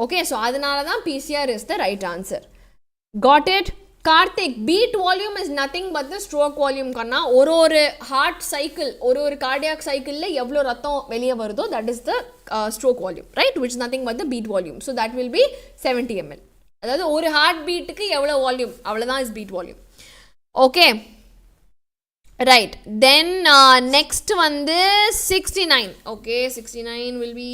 ஓகே, ஸோ அதனால தான் PCR is the right answer. Got it? Karthik, beat volume is nothing but the stroke volume. கண்ணா ஒரு ஹார்ட் சைக்கிள், ஒரு கார்டியாக் சைக்கிளில் எவ்வளோ ரத்தம் வெளியே வருதோ that is the stroke volume, right? Which is nothing but the beat volume. So that will be 70 ml. அதாவது ஒரு ஹார்ட் பீட்டுக்கு எவ்வளோ வால்யூம், அவ்வளோதான் is beat volume. Okay, right. Then next வந்து 69. Okay, 69 will be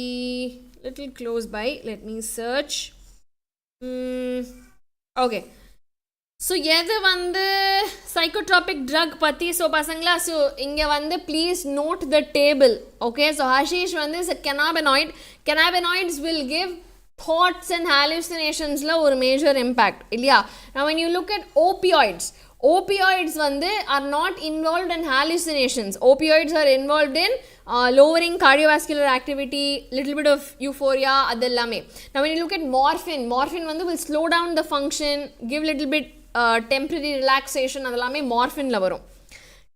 little close by. Let me search. Okay, so எது வந்து psychotropic drug பற்றி. So பசங்களா, ஸோ இங்கே வந்து please note the table. Okay, so hashish வந்து is cannabinoid. Cannabinoids will give thoughts and hallucinations-ல ஒரு major impact இல்லையா? Now when you look at opioids வந்து are not involved in hallucinations. Opioids are involved in lowering cardiovascular activity, little bit of euphoria, adellame. Now when you look at morphine வந்து will slow down the function, give little bit temporary relaxation, adellame morphine la varum.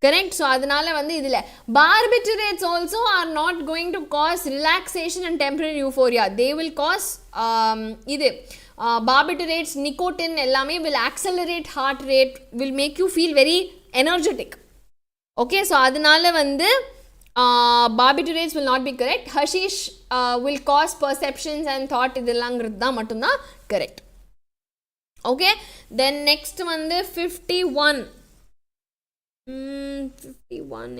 Correct? So அதனால வந்து இதில் barbiturates also are not going to cause relaxation and temporary euphoria. They will cause இது barbiturates, nicotine எல்லாமே will accelerate heart rate, will make you feel very energetic. Okay, so அதனால வந்து barbiturates will not be correct. Hashish will cause perceptions and thought, இதெல்லாங்கிறது தான் மட்டும்தான் correct. Okay, then next வந்து 51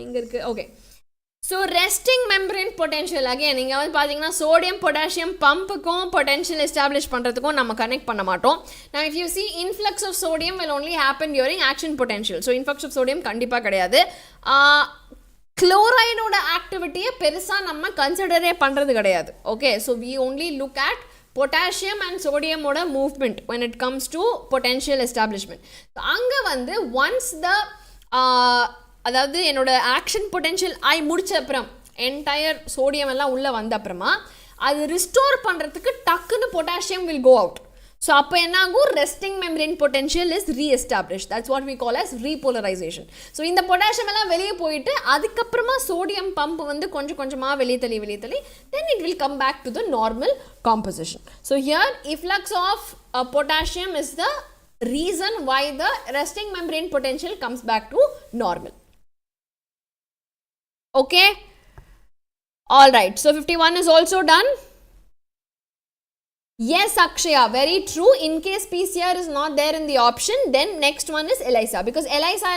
எங்கே இருக்குது? Okay, so resting membrane potential. Again நீங்கள் வந்து பார்த்தீங்கன்னா சோடியம் பொட்டாசியம் பம்புக்கும் பொட்டென்ஷியல் எஸ்டாப்ளிஷ் பண்ணுறதுக்கும் நம்ம கனெக்ட் பண்ண மாட்டோம். நான் if you see influx of sodium will only happen during action potential. So influx of sodium கண்டிப்பாக கிடையாது. குளோரைடோட ஆக்டிவிட்டியை பெருசாக நம்ம கன்சிடரே பண்ணுறது கிடையாது. Okay, so we only look at potassium and sodium oda movement when it comes to potential establishment. அங்கே வந்து once the அதாவது என்னோட ஆக்ஷன் பொட்டென்ஷியல் முடிச்ச அப்புறம் என்டையர் சோடியம் எல்லாம் உள்ளே வந்த அப்புறமா அது ரிஸ்டோர் பண்ணுறதுக்கு டக்குன்னு potassium will go out. So அப்போ என்ன ஆகும்? Resting membrane potential is reestablish. That's what we call as repolarization. So இந்த பொட்டாசியம் எல்லாம் வெளியே போயிட்டு அதுக்கப்புறமா சோடியம் பம்ப் வந்து கொஞ்சம் கொஞ்சமாக வெளியே தள்ளி then it will come back to the normal composition. So here efflux of potassium is the reason why the resting membrane potential comes back to normal. Okay, all right, so 51 is also done. Yes, Akshaya, very true. In case PCR is not there in the option, then next one is ELISA, because ELISA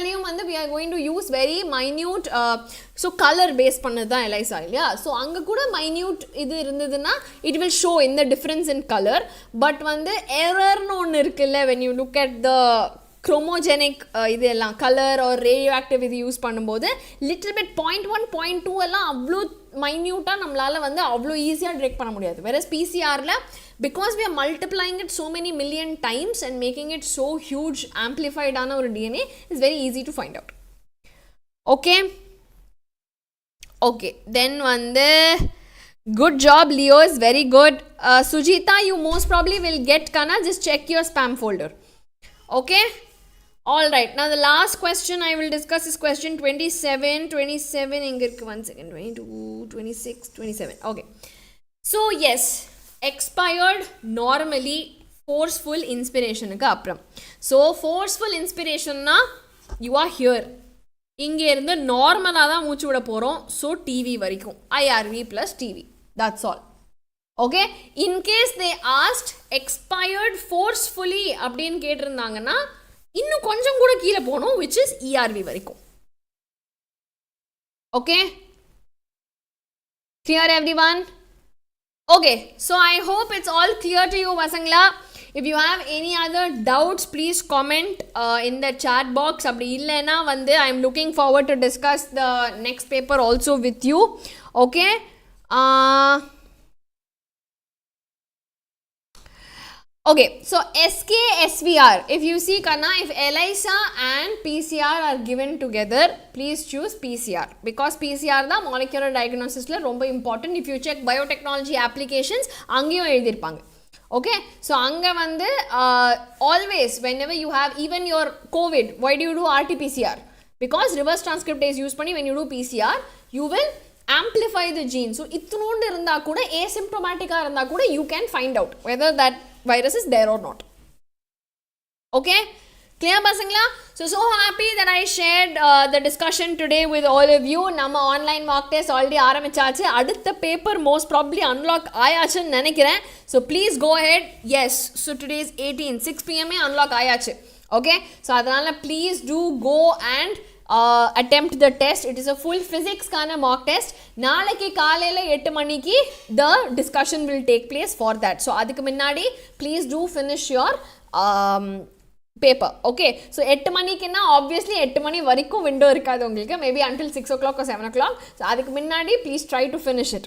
we are going to use very minute so color based pannadhu dhaan ELISA illaya. So anga kuda minute idu irundaduna it will show in the difference in color, but வந்து error nu onnu irukilla when you look at the chromogenic இதெல்லாம் colour or radio active இது use பண்ணும்போது little bit 0.1 0.2 எல்லாம் அவ்வளோ மைன்யூட்டாக நம்மளால் வந்து அவ்வளோ ஈஸியாக டிடெக்ட் பண்ண முடியாது. வேறஸ் பிசிஆரில் because we are multiplying it so many million times and making it so huge amplified ஆன ஒரு DNA is very easy to find out. Okay, okay, then வந்து good job Leo, is very good. Sujita, you most probably will get Kana, just check your spam folder. Okay, all right, now the last question I will discuss is question 27 inga irukku, 1 second, 22 26 27. Okay, so yes, expired normally forceful inspiration ku apram. So forceful inspiration na you are here, inge irundhu normal ah da moochu vida porom. So TV varaikum IRV plus TV, that's all. Okay, in case they asked expired forcefully அப்படின்னு கேட்டிருந்தாங்கன்னா இன்னும் கொஞ்சம் கூட கீழே போகணும், which is ERV வரைக்கும். Okay, clear everyone? Okay, so I hope it's all clear to you Vasangla. If you have any other doubts, please comment in the chat box. அப்படி இல்லைன்னா வந்து I am looking forward to discuss the next paper also with you. Okay, okay, so SK, SVR, if you see Kanna, if ELISA and PCR are given together, please choose PCR because PCR the molecular diagnosis la romba important. If you check biotechnology applications, angiyum எழுதிருப்பாங்க. Okay, so anga vandu always whenever you have even your COVID, why do you do RT-PCR? Because reverse transcriptase use panni when you do PCR, you will amplify the gene. So ithnondu irundha kuda asymptomatic ah irundha kuda you can find out whether that virus is there or not. Okay, clear pasangla? So happy that I shared the discussion today with all of you. Nama online mock test already ஆரம்பிச்சாச்சு. அடுத்த paper most probably unlock ஆயாச்சுன்னு நினைக்கிறேன். So please go ahead. Yes, so today is 18, 6 p.m. unlock ஆயாச்சு. Okay, so அதனால please do go and attempt the test. It is a full physics kind of mock test. நாளைக்கு காலையில 8 மணிக்கு the discussion will take place for that. So அதுக்கு முன்னாடி please do finish your paper. Okay, so 8 மணிக்குன்னா obviously 8 மணி வரைக்கும் window இருக்காது உங்களுக்கு, maybe until 6 o'clock or 7 o'clock. So அதுக்கு முன்னாடி please try to finish it.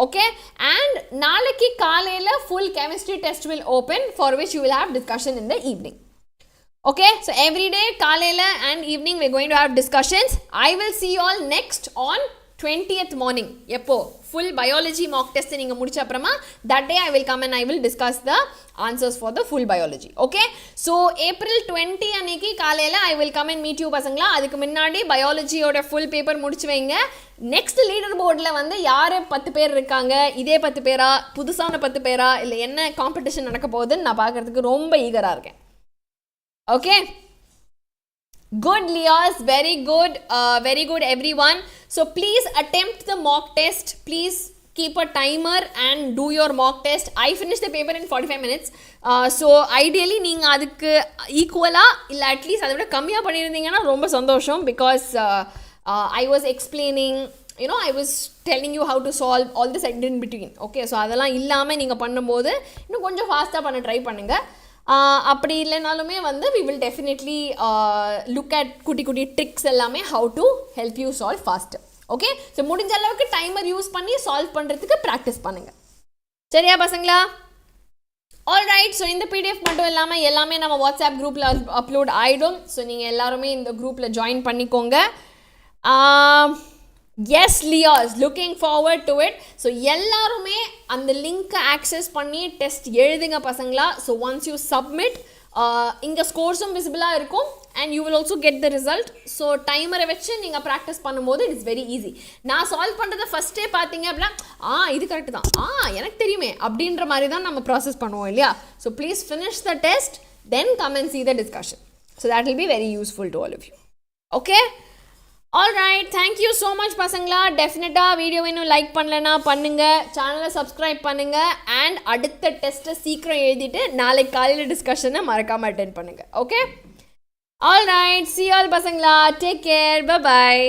Okay, and நாளைக்கு காலையில full chemistry test will open for which you will have discussion in the evening. Okay, so every day kalayla and evening we're going to have discussions. I will see you all next on 20th morning. Eppo full biology mock test neenga mudicha apparama that day I will come and I will discuss the answers for the full biology. Okay, so April 20 aniki kalayla I will come and meet you pasangla. adukku munnadi biology oda full paper mudichu veinga. Next leaderboard la vandu yaar 10 பேர் இருக்காங்க, இதே 10 பேரா புதுசான 10 பேரா இல்ல என்ன competition நடக்க போகுதுன்னு நான் பார்க்கிறதுக்கு ரொம்ப ஈகரா இருக்கேன். Okay, good Leos, very good everyone. So please attempt the mock test. Please keep a timer and do your mock test. I finished the paper in 45 minutes. So ideally நீங்க அதுக்கு ஈக்குவலா இல்ல அட்லீஸ்ட் அதை விட கம்மியா பண்ணியிருந்தீங்கன்னா ரொம்ப சந்தோஷம். Because I was explaining, you know, I was telling you how to solve all this in between. Okay, so அதெல்லாம் இல்லாம நீங்க பண்ணும்போது இன்னும் கொஞ்சம் ஃபாஸ்டா பண்ண ட்ரை பண்ணுங்க. அப்படி இல்லைனாலுமே வந்து we will definitely look at குட்டி tricks எல்லாமே how to help you solve faster. Okay, so முடிஞ்ச அளவுக்கு டைமர் யூஸ் பண்ணி சால்வ் பண்ணுறதுக்கு ப்ராக்டிஸ் பண்ணுங்க. சரியா பசங்களா? ஆல்ரைட், ஸோ இந்த பிடிஎஃப் மட்டும் இல்லாமல் எல்லாமே நம்ம வாட்ஸ்அப் குரூப்பில் அப்லோட் ஆகிடும். ஸோ நீங்கள் எல்லாருமே இந்த குரூப்பில் ஜாயின் பண்ணிக்கோங்க. Yes Leos, looking forward to it. So எல்லாருமே அந்த லிங்க் ஆக்சஸ் பண்ணி டெஸ்ட் எழுதுங்க பசங்களா. ஸோ ஒன்ஸ் யூ சப்மிட் இங்கே ஸ்கோர்ஸும் விசிபிளாக இருக்கும் and you will also get the result. So டைமரை வச்சு நீங்கள் ப்ராக்டிஸ் பண்ணும்போது இட்ஸ் வெரி ஈஸி. நான் சால்வ் பண்ணுறதை ஃபஸ்ட்டே பார்த்தீங்க அப்படின்னா இது கரெக்டு தான், எனக்கு தெரியுமே அப்படின்ற மாதிரி தான் நம்ம ப்ராசஸ் பண்ணுவோம் இல்லையா. So please finish the test, then come and see the discussion. So that will be very useful to all of you. Okay, alright, thank you so much பசங்களா. டெஃபினட்டாக வீடியோ இன்னும் லைக் பண்ணலன்னா பண்ணுங்க, சேனலை சப்ஸ்கிரைப் பண்ணுங்க and அடுத்த டெஸ்ட்டை சீக்கிரம் எழுதிட்டு நாளைக்கு காலையில் டிஸ்கஷனை மறக்காமல் அட்டென்ட் பண்ணுங்க. Okay, alright, see you all பசங்களா. Take care, bye bye.